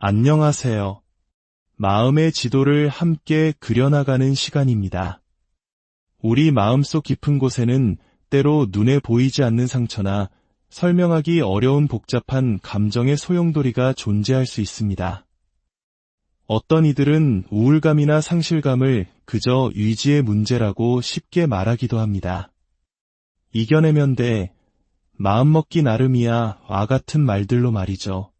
안녕하세요. 마음의 지도를 함께 그려나가는 시간입니다. 우리 마음속 깊은 곳에는 때로 눈에 보이지 않는 상처나 설명하기 어려운 복잡한 감정의 소용돌이가 존재할 수 있습니다. 어떤 이들은 우울감이나 상실감을 그저 의지의 문제라고 쉽게 말하기도 합니다. 이겨내면 돼, 마음먹기 나름이야와 같은 말들로 말이죠.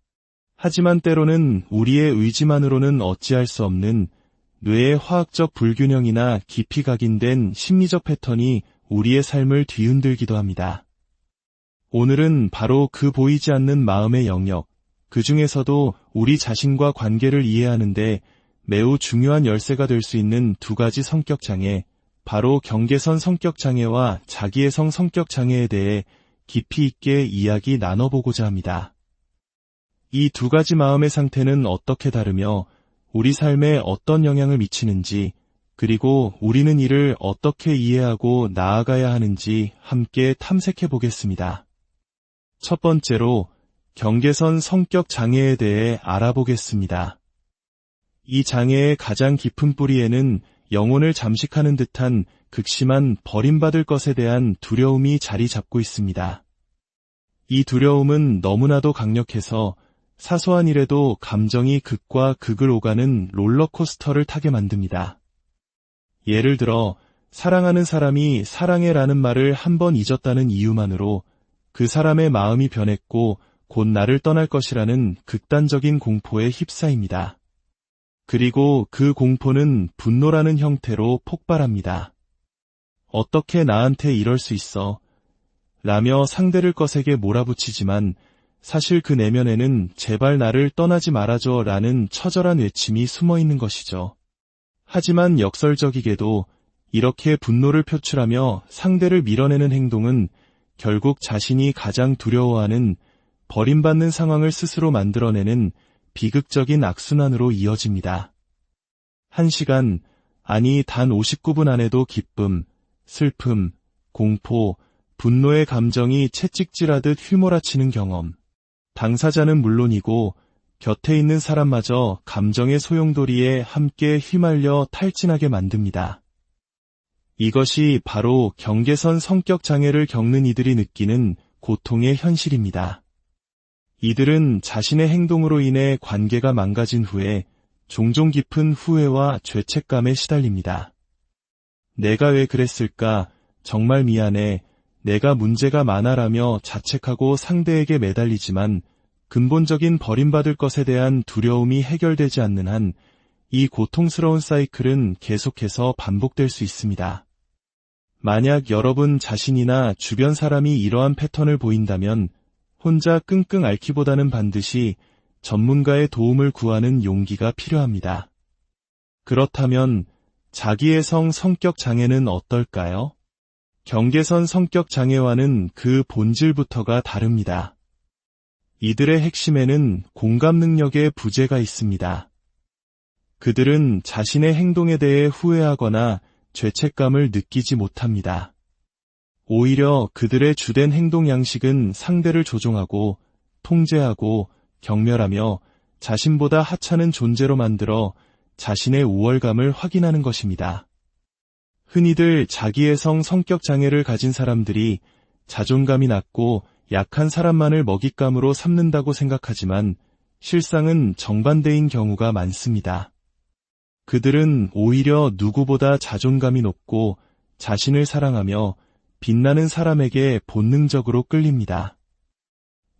하지만 때로는 우리의 의지만으로는 어찌할 수 없는 뇌의 화학적 불균형이나 깊이 각인된 심리적 패턴이 우리의 삶을 뒤흔들기도 합니다. 오늘은 바로 그 보이지 않는 마음의 영역, 그 중에서도 우리 자신과 관계를 이해하는데 매우 중요한 열쇠가 될 수 있는 두 가지 성격 장애, 바로 경계선 성격 장애와 자기애성 성격 장애에 대해 깊이 있게 이야기 나눠보고자 합니다. 이 두 가지 마음의 상태는 어떻게 다르며 우리 삶에 어떤 영향을 미치는지, 그리고 우리는 이를 어떻게 이해하고 나아가야 하는지 함께 탐색해 보겠습니다. 첫 번째로 경계선 성격 장애에 대해 알아보겠습니다. 이 장애의 가장 깊은 뿌리에는 영혼을 잠식하는 듯한 극심한 버림받을 것에 대한 두려움이 자리 잡고 있습니다. 이 두려움은 너무나도 강력해서 사소한 일에도 감정이 극과 극을 오가는 롤러코스터를 타게 만듭니다. 예를 들어 사랑하는 사람이 사랑해라는 말을 한 번 잊었다는 이유만으로 그 사람의 마음이 변했고 곧 나를 떠날 것이라는 극단적인 공포에 휩싸입니다. 그리고 그 공포는 분노라는 형태로 폭발합니다. 어떻게 나한테 이럴 수 있어? 라며 상대를 것에게 몰아붙이지만 사실 그 내면에는 제발 나를 떠나지 말아줘 라는 처절한 외침이 숨어 있는 것이죠. 하지만 역설적이게도 이렇게 분노를 표출하며 상대를 밀어내는 행동은 결국 자신이 가장 두려워하는 버림받는 상황을 스스로 만들어내는 비극적인 악순환으로 이어집니다. 1시간, 아니 단 59분 안에도 기쁨, 슬픔, 공포, 분노의 감정이 채찍질하듯 휘몰아치는 경험. 당사자는 물론이고 곁에 있는 사람마저 감정의 소용돌이에 함께 휘말려 탈진하게 만듭니다. 이것이 바로 경계선 성격 장애를 겪는 이들이 느끼는 고통의 현실입니다. 이들은 자신의 행동으로 인해 관계가 망가진 후에 종종 깊은 후회와 죄책감에 시달립니다. 내가 왜 그랬을까? 정말 미안해. 내가 문제가 많아라며 자책하고 상대에게 매달리지만 근본적인 버림받을 것에 대한 두려움이 해결되지 않는 한 이 고통스러운 사이클은 계속해서 반복될 수 있습니다. 만약 여러분 자신이나 주변 사람이 이러한 패턴을 보인다면 혼자 끙끙 앓기보다는 반드시 전문가의 도움을 구하는 용기가 필요합니다. 그렇다면 자기애성 성격 장애는 어떨까요? 경계선 성격 장애와는 그 본질부터가 다릅니다. 이들의 핵심에는 공감 능력의 부재가 있습니다. 그들은 자신의 행동에 대해 후회하거나 죄책감을 느끼지 못합니다. 오히려 그들의 주된 행동 양식은 상대를 조종하고 통제하고 경멸하며 자신보다 하찮은 존재로 만들어 자신의 우월감을 확인하는 것입니다. 흔히들 자기애성 성격 장애를 가진 사람들이 자존감이 낮고 약한 사람만을 먹잇감으로 삼는다고 생각하지만 실상은 정반대인 경우가 많습니다. 그들은 오히려 누구보다 자존감이 높고 자신을 사랑하며 빛나는 사람에게 본능적으로 끌립니다.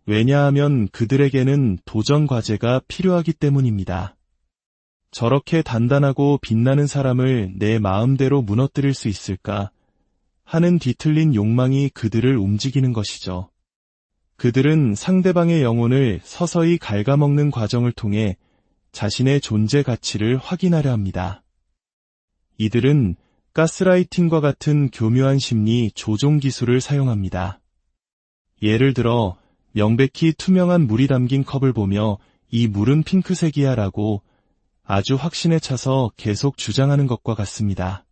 왜냐하면 그들에게는 도전 과제가 필요하기 때문입니다. 저렇게 단단하고 빛나는 사람을 내 마음대로 무너뜨릴 수 있을까 하는 뒤틀린 욕망이 그들을 움직이는 것이죠. 그들은 상대방의 영혼을 서서히 갉아먹는 과정을 통해 자신의 존재 가치를 확인하려 합니다. 이들은 가스라이팅과 같은 교묘한 심리 조종 기술을 사용합니다. 예를 들어 명백히 투명한 물이 담긴 컵을 보며 이 물은 핑크색이야 라고 아주 확신에 차서 계속 주장하는 것과 같습니다.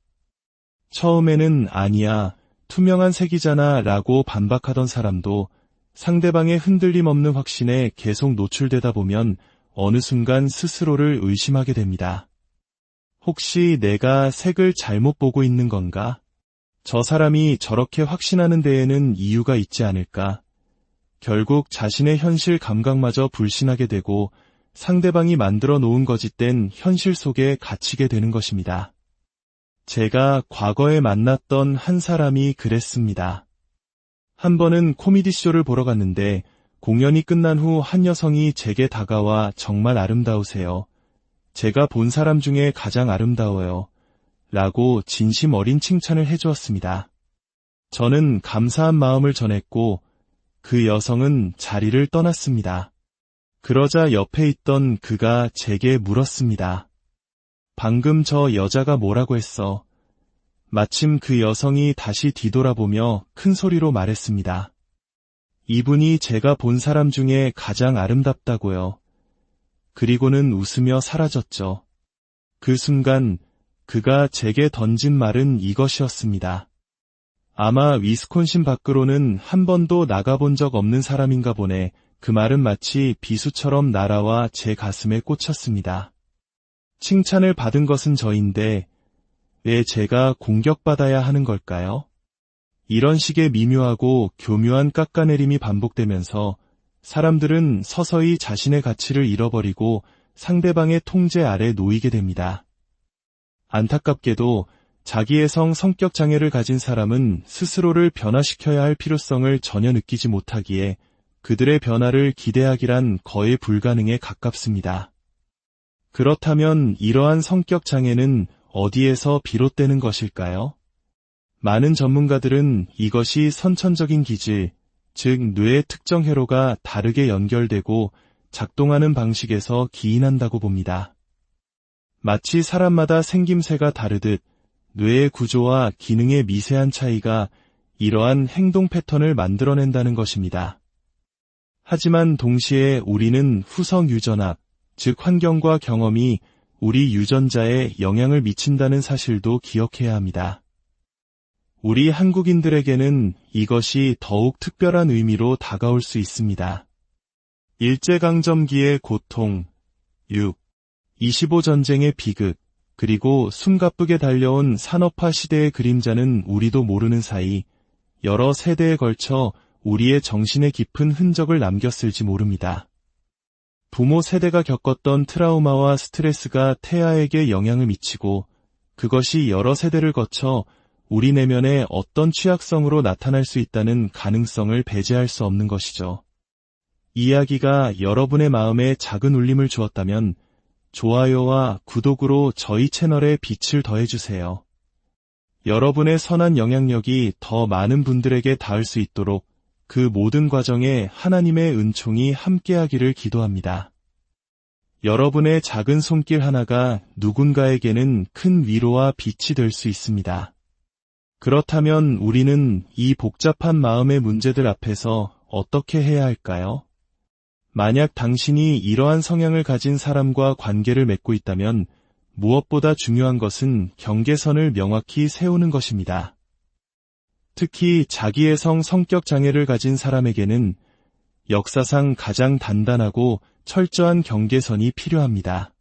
처음에는 아니야, 투명한 색이잖아 라고 반박하던 사람도 상대방의 흔들림 없는 확신에 계속 노출되다 보면 어느 순간 스스로를 의심하게 됩니다. 혹시 내가 색을 잘못 보고 있는 건가? 저 사람이 저렇게 확신하는 데에는 이유가 있지 않을까? 결국 자신의 현실 감각마저 불신하게 되고 상대방이 만들어 놓은 거짓된 현실 속에 갇히게 되는 것입니다. 제가 과거에 만났던 한 사람이 그랬습니다. 한 번은 코미디쇼를 보러 갔는데 공연이 끝난 후 한 여성이 제게 다가와 정말 아름다우세요. 제가 본 사람 중에 가장 아름다워요. 라고 진심 어린 칭찬을 해주었습니다. 저는 감사한 마음을 전했고 그 여성은 자리를 떠났습니다. 그러자 옆에 있던 그가 제게 물었습니다. 방금 저 여자가 뭐라고 했어? 마침 그 여성이 다시 뒤돌아보며 큰 소리로 말했습니다. 이분이 제가 본 사람 중에 가장 아름답다고요. 그리고는 웃으며 사라졌죠. 그 순간 그가 제게 던진 말은 이것이었습니다. 아마 위스콘신 밖으로는 한 번도 나가본 적 없는 사람인가 보네. 그 말은 마치 비수처럼 날아와 제 가슴에 꽂혔습니다. 칭찬을 받은 것은 저인데 왜 제가 공격받아야 하는 걸까요? 이런 식의 미묘하고 교묘한 깎아내림이 반복되면서 사람들은 서서히 자신의 가치를 잃어버리고 상대방의 통제 아래 놓이게 됩니다. 안타깝게도 자기애성 성격 장애를 가진 사람은 스스로를 변화시켜야 할 필요성을 전혀 느끼지 못하기에 그들의 변화를 기대하기란 거의 불가능에 가깝습니다. 그렇다면 이러한 성격 장애는 어디에서 비롯되는 것일까요? 많은 전문가들은 이것이 선천적인 기질, 즉 뇌의 특정 회로가 다르게 연결되고 작동하는 방식에서 기인한다고 봅니다. 마치 사람마다 생김새가 다르듯 뇌의 구조와 기능의 미세한 차이가 이러한 행동 패턴을 만들어낸다는 것입니다. 하지만 동시에 우리는 후성 유전학, 즉 환경과 경험이 우리 유전자에 영향을 미친다는 사실도 기억해야 합니다. 우리 한국인들에게는 이것이 더욱 특별한 의미로 다가올 수 있습니다. 일제강점기의 고통, 25전쟁의 비극, 그리고 숨가쁘게 달려온 산업화 시대의 그림자는 우리도 모르는 사이 여러 세대에 걸쳐 우리의 정신에 깊은 흔적을 남겼을지 모릅니다. 부모 세대가 겪었던 트라우마와 스트레스가 태아에게 영향을 미치고 그것이 여러 세대를 거쳐 우리 내면에 어떤 취약성으로 나타날 수 있다는 가능성을 배제할 수 없는 것이죠. 이야기가 여러분의 마음에 작은 울림을 주었다면 좋아요와 구독으로 저희 채널에 빛을 더해주세요. 여러분의 선한 영향력이 더 많은 분들에게 닿을 수 있도록 그 모든 과정에 하나님의 은총이 함께하기를 기도합니다. 여러분의 작은 손길 하나가 누군가에게는 큰 위로와 빛이 될 수 있습니다. 그렇다면 우리는 이 복잡한 마음의 문제들 앞에서 어떻게 해야 할까요? 만약 당신이 이러한 성향을 가진 사람과 관계를 맺고 있다면 무엇보다 중요한 것은 경계선을 명확히 세우는 것입니다. 특히 자기애성 성격 장애를 가진 사람에게는 역사상 가장 단단하고 철저한 경계선이 필요합니다.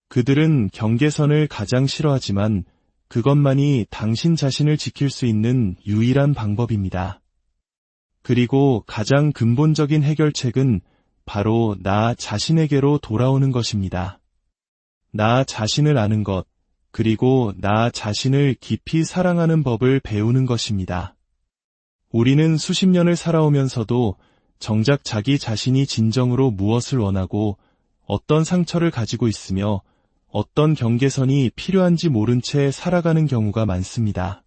그들은 경계선을 가장 싫어하지만 그것만이 당신 자신을 지킬 수 있는 유일한 방법입니다. 그리고 가장 근본적인 해결책은 바로 나 자신에게로 돌아오는 것입니다. 나 자신을 아는 것, 그리고 나 자신을 깊이 사랑하는 법을 배우는 것입니다. 우리는 수십 년을 살아오면서도 정작 자기 자신이 진정으로 무엇을 원하고 어떤 상처를 가지고 있으며 어떤 경계선이 필요한지 모른 채 살아가는 경우가 많습니다.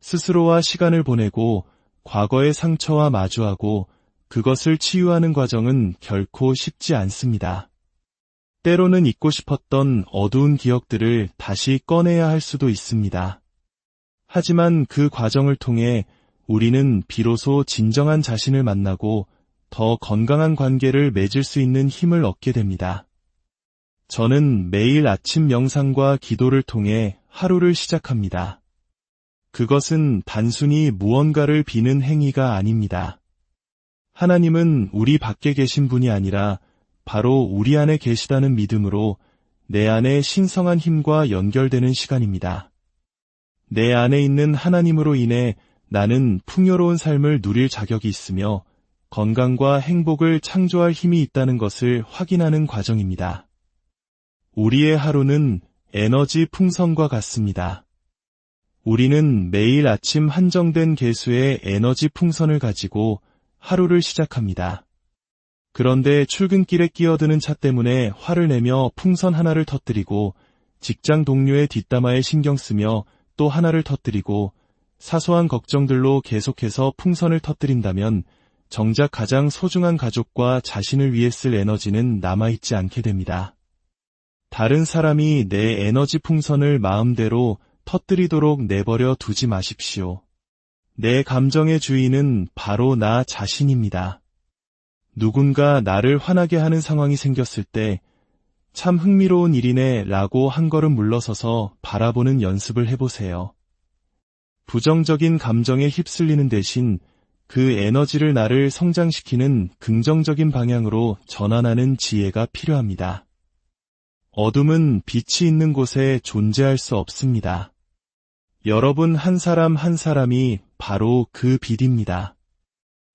스스로와 시간을 보내고 과거의 상처와 마주하고 그것을 치유하는 과정은 결코 쉽지 않습니다. 때로는 잊고 싶었던 어두운 기억들을 다시 꺼내야 할 수도 있습니다. 하지만 그 과정을 통해 우리는 비로소 진정한 자신을 만나고 더 건강한 관계를 맺을 수 있는 힘을 얻게 됩니다. 저는 매일 아침 명상과 기도를 통해 하루를 시작합니다. 그것은 단순히 무언가를 비는 행위가 아닙니다. 하나님은 우리 밖에 계신 분이 아니라 바로 우리 안에 계시다는 믿음으로 내 안에 신성한 힘과 연결되는 시간입니다. 내 안에 있는 하나님으로 인해 나는 풍요로운 삶을 누릴 자격이 있으며 건강과 행복을 창조할 힘이 있다는 것을 확인하는 과정입니다. 우리의 하루는 에너지 풍선과 같습니다. 우리는 매일 아침 한정된 개수의 에너지 풍선을 가지고 하루를 시작합니다. 그런데 출근길에 끼어드는 차 때문에 화를 내며 풍선 하나를 터뜨리고 직장 동료의 뒷담화에 신경 쓰며 또 하나를 터뜨리고 사소한 걱정들로 계속해서 풍선을 터뜨린다면 정작 가장 소중한 가족과 자신을 위해 쓸 에너지는 남아있지 않게 됩니다. 다른 사람이 내 에너지 풍선을 마음대로 터뜨리도록 내버려 두지 마십시오. 내 감정의 주인은 바로 나 자신입니다. 누군가 나를 화나게 하는 상황이 생겼을 때 참 흥미로운 일이네 라고 한 걸음 물러서서 바라보는 연습을 해보세요. 부정적인 감정에 휩쓸리는 대신 그 에너지를 나를 성장시키는 긍정적인 방향으로 전환하는 지혜가 필요합니다. 어둠은 빛이 있는 곳에 존재할 수 없습니다. 여러분 한 사람 한 사람이 바로 그 빛입니다.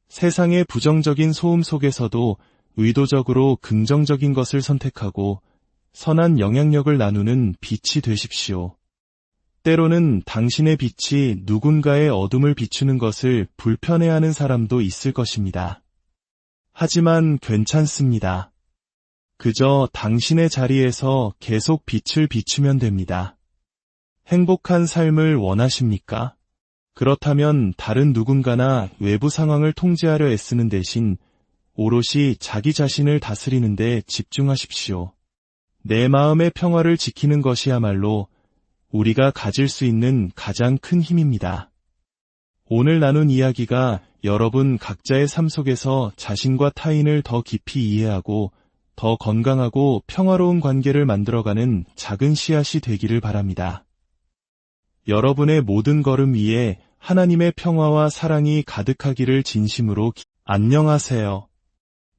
세상의 부정적인 소음 속에서도 의도적으로 긍정적인 것을 선택하고 선한 영향력을 나누는 빛이 되십시오. 때로는 당신의 빛이 누군가의 어둠을 비추는 것을 불편해하는 사람도 있을 것입니다. 하지만 괜찮습니다. 그저 당신의 자리에서 계속 빛을 비추면 됩니다. 행복한 삶을 원하십니까? 그렇다면 다른 누군가나 외부 상황을 통제하려 애쓰는 대신 오롯이 자기 자신을 다스리는 데 집중하십시오. 내 마음의 평화를 지키는 것이야말로 우리가 가질 수 있는 가장 큰 힘입니다. 오늘 나눈 이야기가 여러분 각자의 삶 속에서 자신과 타인을 더 깊이 이해하고 더 건강하고 평화로운 관계를 만들어가는 작은 씨앗이 되기를 바랍니다. 여러분의 모든 걸음 위에 하나님의 평화와 사랑이 가득하기를 진심으로 안녕하세요.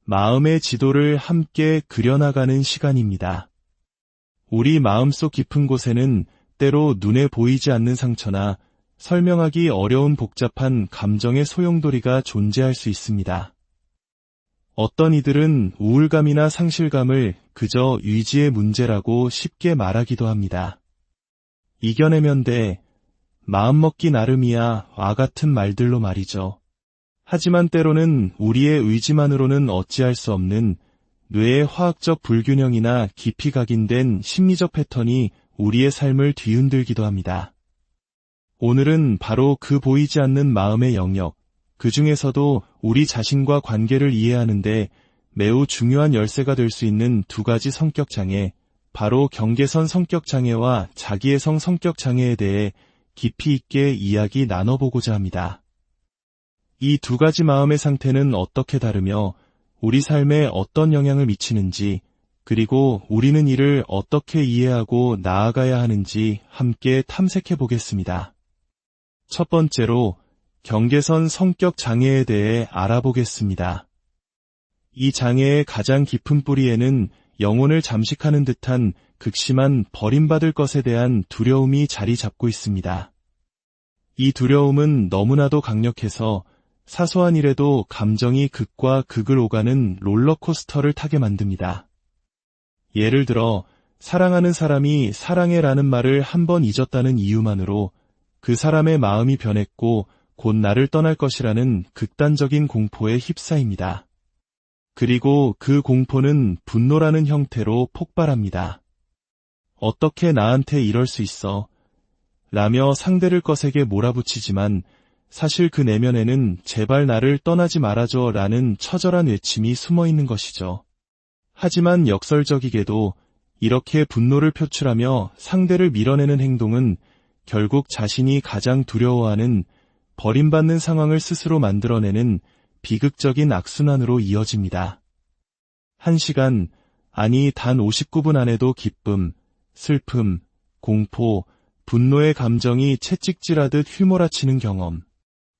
마음의 지도를 함께 그려나가는 시간입니다. 우리 마음속 깊은 곳에는 때로 눈에 보이지 않는 상처나 설명하기 어려운 복잡한 감정의 소용돌이가 존재할 수 있습니다. 어떤 이들은 우울감이나 상실감을 그저 의지의 문제라고 쉽게 말하기도 합니다. 이겨내면 돼, 마음먹기 나름이야 와 같은 말들로 말이죠. 하지만 때로는 우리의 의지만으로는 어찌할 수 없는 뇌의 화학적 불균형이나 깊이 각인된 심리적 패턴이 우리의 삶을 뒤흔들기도 합니다. 오늘은 바로 그 보이지 않는 마음의 영역, 그 중에서도 우리 자신과 관계를 이해하는데 매우 중요한 열쇠가 될 수 있는 두 가지 성격 장애, 바로 경계선 성격 장애와 자기애성 성격 장애에 대해 깊이 있게 이야기 나눠보고자 합니다. 이 두 가지 마음의 상태는 어떻게 다르며 우리 삶에 어떤 영향을 미치는지, 그리고 우리는 이를 어떻게 이해하고 나아가야 하는지 함께 탐색해 보겠습니다. 첫 번째로 경계선 성격 장애에 대해 알아보겠습니다. 이 장애의 가장 깊은 뿌리에는 영혼을 잠식하는 듯한 극심한 버림받을 것에 대한 두려움이 자리 잡고 있습니다. 이 두려움은 너무나도 강력해서 사소한 일에도 감정이 극과 극을 오가는 롤러코스터를 타게 만듭니다. 예를 들어 사랑하는 사람이 사랑해라는 말을 한 번 잊었다는 이유만으로 그 사람의 마음이 변했고 곧 나를 떠날 것이라는 극단적인 공포에 휩싸입니다. 그리고 그 공포는 분노라는 형태로 폭발합니다. 어떻게 나한테 이럴 수 있어? 라며 상대를 것에게 몰아붙이지만 사실 그 내면에는 제발 나를 떠나지 말아줘 라는 처절한 외침이 숨어 있는 것이죠. 하지만 역설적이게도 이렇게 분노를 표출하며 상대를 밀어내는 행동은 결국 자신이 가장 두려워하는 버림받는 상황을 스스로 만들어내는 비극적인 악순환으로 이어집니다. 1시간, 아니 단 59분 안에도 기쁨, 슬픔, 공포, 분노의 감정이 채찍질하듯 휘몰아치는 경험.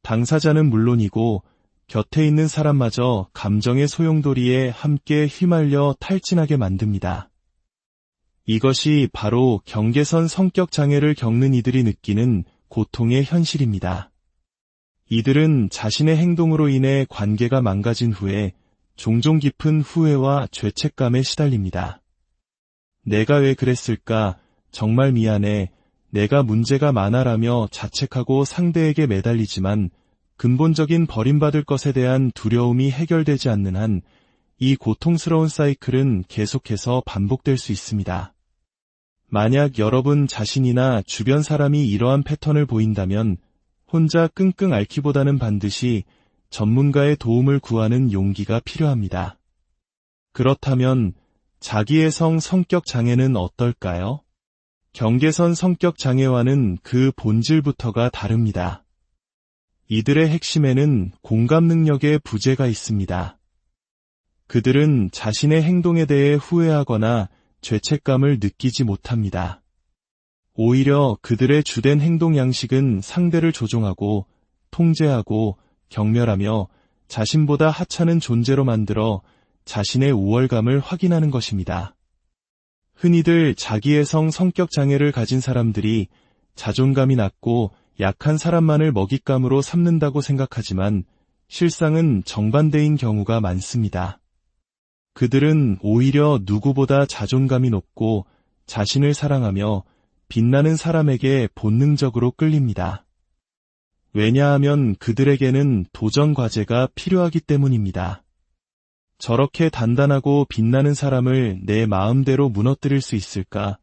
당사자는 물론이고 곁에 있는 사람마저 감정의 소용돌이에 함께 휘말려 탈진하게 만듭니다. 이것이 바로 경계선 성격 장애를 겪는 이들이 느끼는 고통의 현실입니다. 이들은 자신의 행동으로 인해 관계가 망가진 후에 종종 깊은 후회와 죄책감에 시달립니다. 내가 왜 그랬을까? 정말 미안해. 내가 문제가 많아라며 자책하고 상대에게 매달리지만 근본적인 버림받을 것에 대한 두려움이 해결되지 않는 한 이 고통스러운 사이클은 계속해서 반복될 수 있습니다. 만약 여러분 자신이나 주변 사람이 이러한 패턴을 보인다면 혼자 끙끙 앓기보다는 반드시 전문가의 도움을 구하는 용기가 필요합니다. 그렇다면 자기애성 성격 장애는 어떨까요? 경계선 성격 장애와는 그 본질부터가 다릅니다. 이들의 핵심에는 공감 능력의 부재가 있습니다. 그들은 자신의 행동에 대해 후회하거나 죄책감을 느끼지 못합니다. 오히려 그들의 주된 행동 양식은 상대를 조종하고 통제하고 경멸하며 자신보다 하찮은 존재로 만들어 자신의 우월감을 확인하는 것입니다. 흔히들 자기애성 성격 장애를 가진 사람들이 자존감이 낮고 약한 사람만을 먹잇감으로 삼는다고 생각하지만 실상은 정반대인 경우가 많습니다. 그들은 오히려 누구보다 자존감이 높고 자신을 사랑하며 빛나는 사람에게 본능적으로 끌립니다. 왜냐하면 그들에게는 도전 과제가 필요하기 때문입니다. 저렇게 단단하고 빛나는 사람을 내 마음대로 무너뜨릴 수 있을까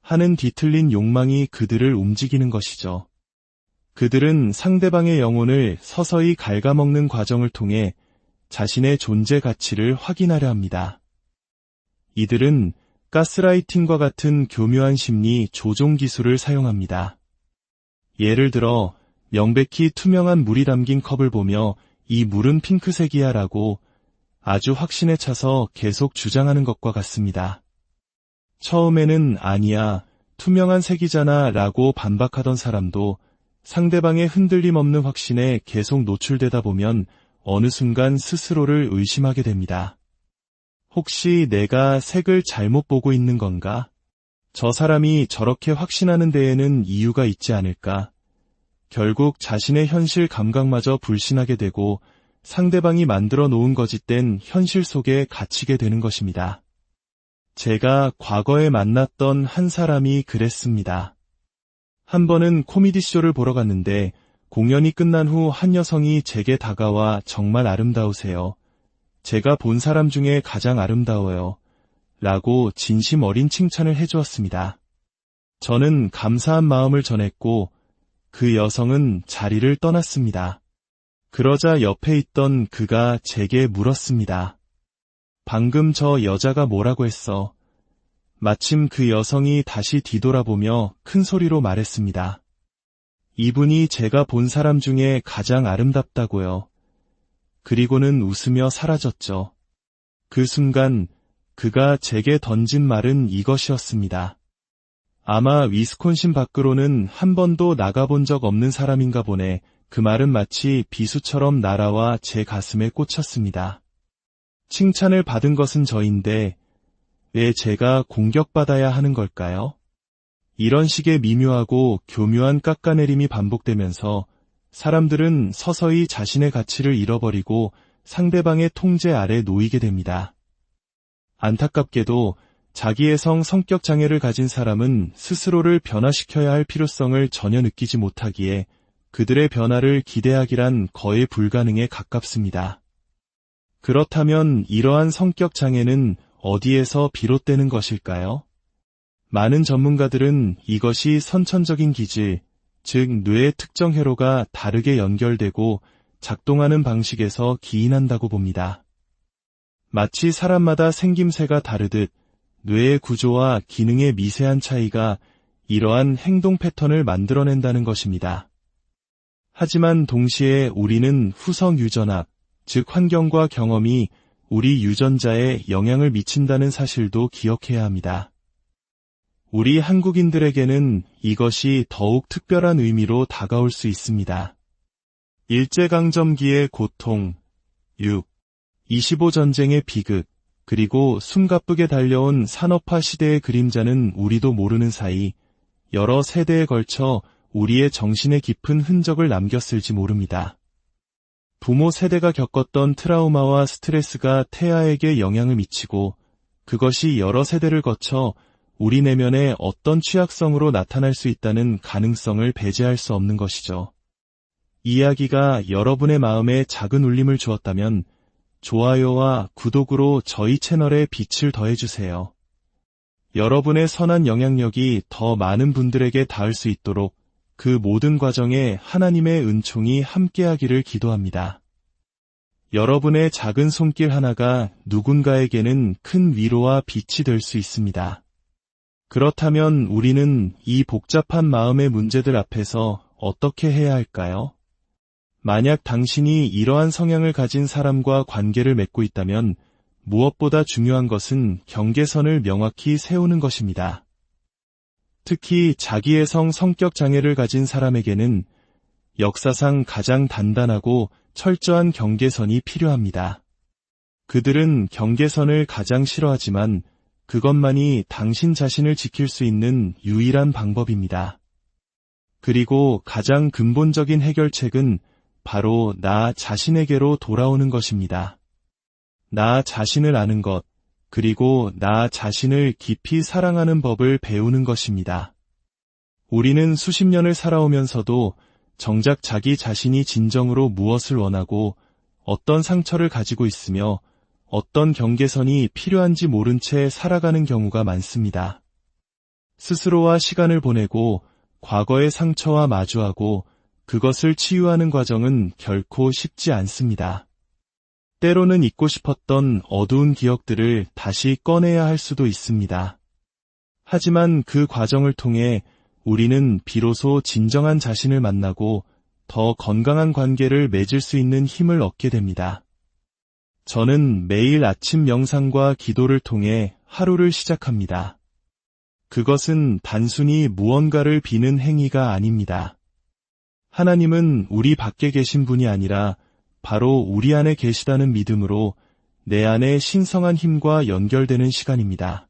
하는 뒤틀린 욕망이 그들을 움직이는 것이죠. 그들은 상대방의 영혼을 서서히 갉아먹는 과정을 통해 자신의 존재 가치를 확인하려 합니다. 이들은 가스라이팅과 같은 교묘한 심리 조종 기술을 사용합니다. 예를 들어 명백히 투명한 물이 담긴 컵을 보며 이 물은 핑크색이야 라고 아주 확신에 차서 계속 주장하는 것과 같습니다. 처음에는 아니야, 투명한 색이잖아 라고 반박하던 사람도 상대방의 흔들림 없는 확신에 계속 노출되다 보면 어느 순간 스스로를 의심하게 됩니다. 혹시 내가 색을 잘못 보고 있는 건가? 저 사람이 저렇게 확신하는 데에는 이유가 있지 않을까? 결국 자신의 현실 감각마저 불신하게 되고 상대방이 만들어 놓은 거짓된 현실 속에 갇히게 되는 것입니다. 제가 과거에 만났던 한 사람이 그랬습니다. 한 번은 코미디쇼를 보러 갔는데 공연이 끝난 후 한 여성이 제게 다가와 정말 아름다우세요. 제가 본 사람 중에 가장 아름다워요. 라고 진심 어린 칭찬을 해주었습니다. 저는 감사한 마음을 전했고 그 여성은 자리를 떠났습니다. 그러자 옆에 있던 그가 제게 물었습니다. 방금 저 여자가 뭐라고 했어? 마침 그 여성이 다시 뒤돌아보며 큰 소리로 말했습니다. 이분이 제가 본 사람 중에 가장 아름답다고요. 그리고는 웃으며 사라졌죠. 그 순간 그가 제게 던진 말은 이것이었습니다. 아마 위스콘신 밖으로는 한 번도 나가본 적 없는 사람인가 보네. 그 말은 마치 비수처럼 날아와 제 가슴에 꽂혔습니다. 칭찬을 받은 것은 저인데 왜 제가 공격받아야 하는 걸까요? 이런 식의 미묘하고 교묘한 깎아내림이 반복되면서 사람들은 서서히 자신의 가치를 잃어버리고 상대방의 통제 아래 놓이게 됩니다. 안타깝게도 자기애성 성격 장애를 가진 사람은 스스로를 변화시켜야 할 필요성을 전혀 느끼지 못하기에 그들의 변화를 기대하기란 거의 불가능에 가깝습니다. 그렇다면 이러한 성격 장애는 어디에서 비롯되는 것일까요? 많은 전문가들은 이것이 선천적인 기질, 즉 뇌의 특정 회로가 다르게 연결되고 작동하는 방식에서 기인한다고 봅니다. 마치 사람마다 생김새가 다르듯 뇌의 구조와 기능의 미세한 차이가 이러한 행동 패턴을 만들어낸다는 것입니다. 하지만 동시에 우리는 후성 유전학, 즉 환경과 경험이 우리 유전자에 영향을 미친다는 사실도 기억해야 합니다. 우리 한국인들에게는 이것이 더욱 특별한 의미로 다가올 수 있습니다. 일제강점기의 고통, 6. 25전쟁의 비극, 그리고 숨가쁘게 달려온 산업화 시대의 그림자는 우리도 모르는 사이 여러 세대에 걸쳐 우리의 정신에 깊은 흔적을 남겼을지 모릅니다. 부모 세대가 겪었던 트라우마와 스트레스가 태아에게 영향을 미치고 그것이 여러 세대를 거쳐 우리 내면에 어떤 취약성으로 나타날 수 있다는 가능성을 배제할 수 없는 것이죠. 이야기가 여러분의 마음에 작은 울림을 주었다면 좋아요와 구독으로 저희 채널에 빛을 더해주세요. 여러분의 선한 영향력이 더 많은 분들에게 닿을 수 있도록 그 모든 과정에 하나님의 은총이 함께하기를 기도합니다. 여러분의 작은 손길 하나가 누군가에게는 큰 위로와 빛이 될 수 있습니다. 그렇다면 우리는 이 복잡한 마음의 문제들 앞에서 어떻게 해야 할까요? 만약 당신이 이러한 성향을 가진 사람과 관계를 맺고 있다면 무엇보다 중요한 것은 경계선을 명확히 세우는 것입니다. 특히 자기애성 성격 장애를 가진 사람에게는 역사상 가장 단단하고 철저한 경계선이 필요합니다. 그들은 경계선을 가장 싫어하지만 그것만이 당신 자신을 지킬 수 있는 유일한 방법입니다. 그리고 가장 근본적인 해결책은 바로 나 자신에게로 돌아오는 것입니다. 나 자신을 아는 것, 그리고 나 자신을 깊이 사랑하는 법을 배우는 것입니다. 우리는 수십 년을 살아오면서도 정작 자기 자신이 진정으로 무엇을 원하고 어떤 상처를 가지고 있으며 어떤 경계선이 필요한지 모른 채 살아가는 경우가 많습니다. 스스로와 시간을 보내고 과거의 상처와 마주하고 그것을 치유하는 과정은 결코 쉽지 않습니다. 때로는 잊고 싶었던 어두운 기억들을 다시 꺼내야 할 수도 있습니다. 하지만 그 과정을 통해 우리는 비로소 진정한 자신을 만나고 더 건강한 관계를 맺을 수 있는 힘을 얻게 됩니다. 저는 매일 아침 명상과 기도를 통해 하루를 시작합니다. 그것은 단순히 무언가를 비는 행위가 아닙니다. 하나님은 우리 밖에 계신 분이 아니라 바로 우리 안에 계시다는 믿음으로 내 안에 신성한 힘과 연결되는 시간입니다.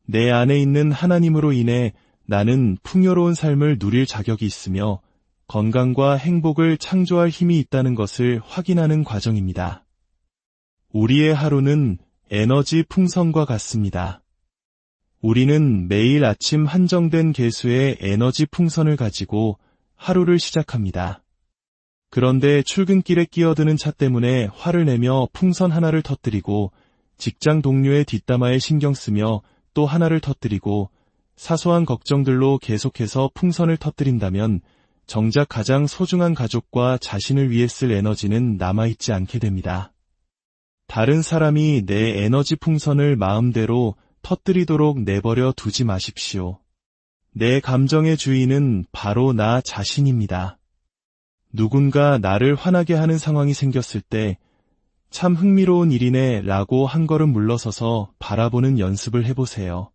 내 안에 있는 하나님으로 인해 나는 풍요로운 삶을 누릴 자격이 있으며 건강과 행복을 창조할 힘이 있다는 것을 확인하는 과정입니다. 우리의 하루는 에너지 풍선과 같습니다. 우리는 매일 아침 한정된 개수의 에너지 풍선을 가지고 하루를 시작합니다. 그런데 출근길에 끼어드는 차 때문에 화를 내며 풍선 하나를 터뜨리고 직장 동료의 뒷담화에 신경 쓰며 또 하나를 터뜨리고 사소한 걱정들로 계속해서 풍선을 터뜨린다면 정작 가장 소중한 가족과 자신을 위해 쓸 에너지는 남아있지 않게 됩니다. 다른 사람이 내 에너지 풍선을 마음대로 터뜨리도록 내버려 두지 마십시오. 내 감정의 주인은 바로 나 자신입니다. 누군가 나를 화나게 하는 상황이 생겼을 때 참 흥미로운 일이네 라고 한 걸음 물러서서 바라보는 연습을 해보세요.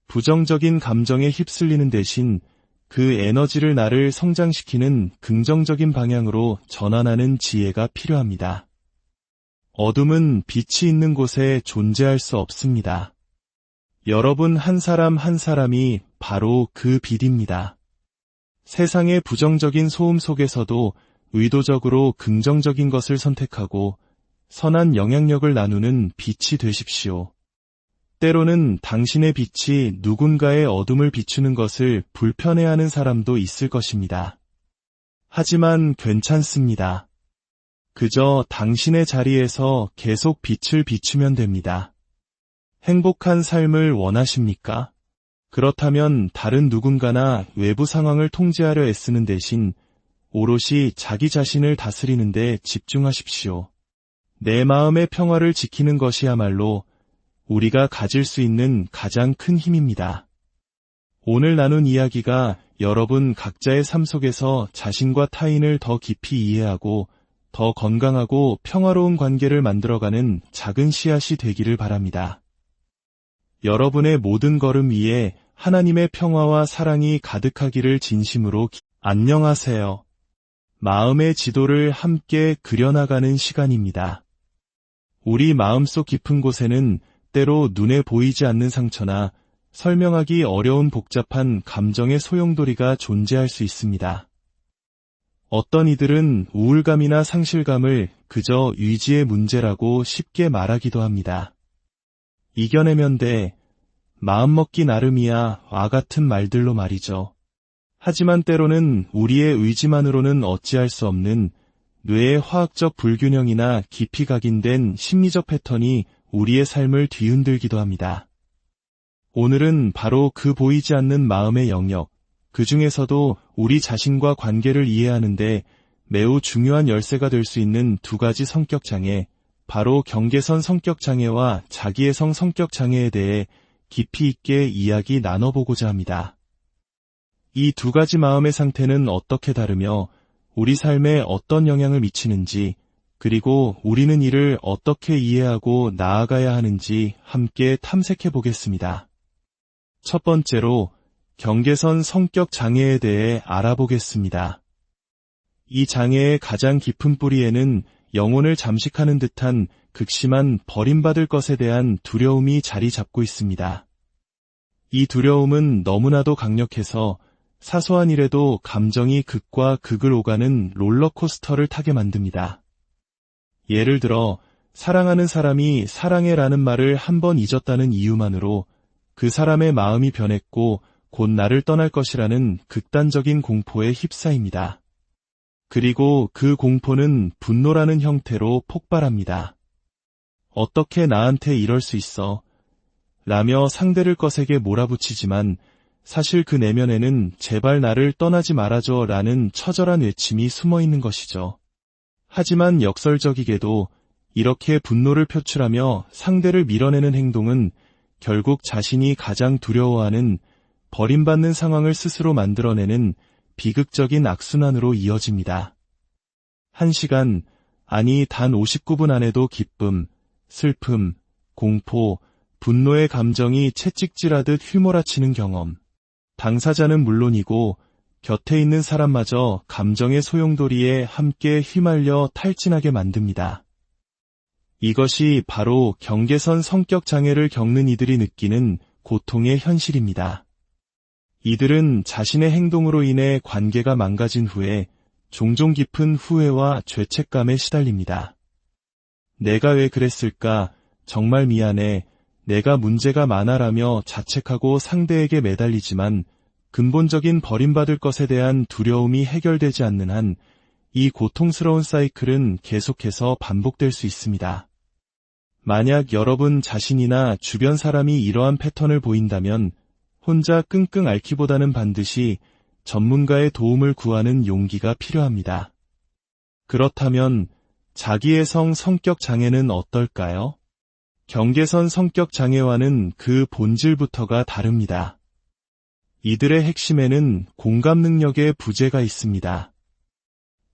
부정적인 감정에 휩쓸리는 대신 그 에너지를 나를 성장시키는 긍정적인 방향으로 전환하는 지혜가 필요합니다. 어둠은 빛이 있는 곳에 존재할 수 없습니다. 여러분 한 사람 한 사람이 바로 그 빛입니다. 세상의 부정적인 소음 속에서도 의도적으로 긍정적인 것을 선택하고 선한 영향력을 나누는 빛이 되십시오. 때로는 당신의 빛이 누군가의 어둠을 비추는 것을 불편해하는 사람도 있을 것입니다. 하지만 괜찮습니다. 그저 당신의 자리에서 계속 빛을 비추면 됩니다. 행복한 삶을 원하십니까? 그렇다면 다른 누군가나 외부 상황을 통제하려 애쓰는 대신 오롯이 자기 자신을 다스리는 데 집중하십시오. 내 마음의 평화를 지키는 것이야말로 우리가 가질 수 있는 가장 큰 힘입니다. 오늘 나눈 이야기가 여러분 각자의 삶 속에서 자신과 타인을 더 깊이 이해하고 더 건강하고 평화로운 관계를 만들어가는 작은 씨앗이 되기를 바랍니다. 여러분의 모든 걸음 위에 하나님의 평화와 사랑이 가득하기를 진심으로 안녕하세요. 마음의 지도를 함께 그려나가는 시간입니다. 우리 마음속 깊은 곳에는 때로 눈에 보이지 않는 상처나 설명하기 어려운 복잡한 감정의 소용돌이가 존재할 수 있습니다. 어떤 이들은 우울감이나 상실감을 그저 위지의 문제라고 쉽게 말하기도 합니다. 이겨내면 돼, 마음먹기 나름이야 와 같은 말들로 말이죠. 하지만 때로는 우리의 의지만으로는 어찌할 수 없는 뇌의 화학적 불균형이나 깊이 각인된 심리적 패턴이 우리의 삶을 뒤흔들기도 합니다. 오늘은 바로 그 보이지 않는 마음의 영역, 그 중에서도 우리 자신과 관계를 이해하는데 매우 중요한 열쇠가 될 수 있는 두 가지 성격장애, 바로 경계선 성격장애와 자기애성 성격장애에 대해 깊이 있게 이야기 나눠보고자 합니다. 이 두 가지 마음의 상태는 어떻게 다르며 우리 삶에 어떤 영향을 미치는지, 그리고 우리는 이를 어떻게 이해하고 나아가야 하는지 함께 탐색해 보겠습니다. 첫 번째로 경계선 성격 장애에 대해 알아보겠습니다. 이 장애의 가장 깊은 뿌리에는 영혼을 잠식하는 듯한 극심한 버림받을 것에 대한 두려움이 자리 잡고 있습니다. 이 두려움은 너무나도 강력해서 사소한 일에도 감정이 극과 극을 오가는 롤러코스터를 타게 만듭니다. 예를 들어 사랑하는 사람이 사랑해라는 말을 한 번 잊었다는 이유만으로 그 사람의 마음이 변했고 곧 나를 떠날 것이라는 극단적인 공포에 휩싸입니다. 그리고 그 공포는 분노라는 형태로 폭발합니다. 어떻게 나한테 이럴 수 있어? 라며 상대를 거세게 몰아붙이지만 사실 그 내면에는 제발 나를 떠나지 말아줘 라는 처절한 외침이 숨어 있는 것이죠. 하지만 역설적이게도 이렇게 분노를 표출하며 상대를 밀어내는 행동은 결국 자신이 가장 두려워하는 버림받는 상황을 스스로 만들어내는 비극적인 악순환으로 이어집니다. 1시간, 아니 단 59분 안에도 기쁨, 슬픔, 공포, 분노의 감정이 채찍질하듯 휘몰아치는 경험. 당사자는 물론이고 곁에 있는 사람마저 감정의 소용돌이에 함께 휘말려 탈진하게 만듭니다. 이것이 바로 경계선 성격 장애를 겪는 이들이 느끼는 고통의 현실입니다. 이들은 자신의 행동으로 인해 관계가 망가진 후에 종종 깊은 후회와 죄책감에 시달립니다. 내가 왜 그랬을까? 정말 미안해. 내가 문제가 많아라며 자책하고 상대에게 매달리지만 근본적인 버림받을 것에 대한 두려움이 해결되지 않는 한 이 고통스러운 사이클은 계속해서 반복될 수 있습니다. 만약 여러분 자신이나 주변 사람이 이러한 패턴을 보인다면 혼자 끙끙 앓기보다는 반드시 전문가의 도움을 구하는 용기가 필요합니다. 그렇다면 자기애성 성격 장애는 어떨까요? 경계선 성격 장애와는 그 본질부터가 다릅니다. 이들의 핵심에는 공감 능력의 부재가 있습니다.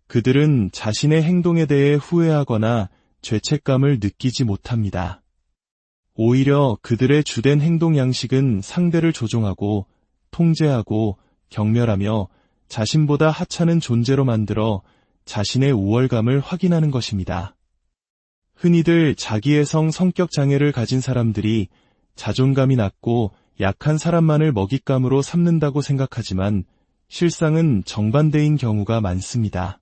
그들은 자신의 행동에 대해 후회하거나 죄책감을 느끼지 못합니다. 오히려 그들의 주된 행동 양식은 상대를 조종하고 통제하고 경멸하며 자신보다 하찮은 존재로 만들어 자신의 우월감을 확인하는 것입니다. 흔히들 자기애성 성격 장애를 가진 사람들이 자존감이 낮고 약한 사람만을 먹잇감으로 삼는다고 생각하지만 실상은 정반대인 경우가 많습니다.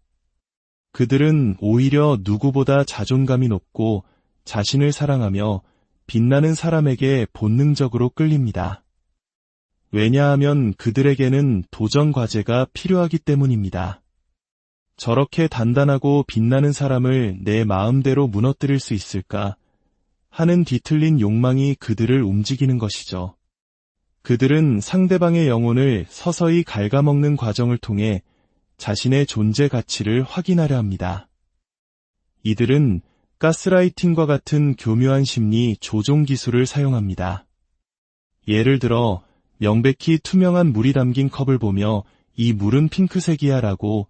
그들은 오히려 누구보다 자존감이 높고 자신을 사랑하며 빛나는 사람에게 본능적으로 끌립니다. 왜냐하면 그들에게는 도전 과제가 필요하기 때문입니다. 저렇게 단단하고 빛나는 사람을 내 마음대로 무너뜨릴 수 있을까 하는 뒤틀린 욕망이 그들을 움직이는 것이죠. 그들은 상대방의 영혼을 서서히 갉아먹는 과정을 통해 자신의 존재 가치를 확인하려 합니다. 이들은 가스라이팅과 같은 교묘한 심리 조종 기술을 사용합니다. 예를 들어 명백히 투명한 물이 담긴 컵을 보며 이 물은 핑크색이야 라고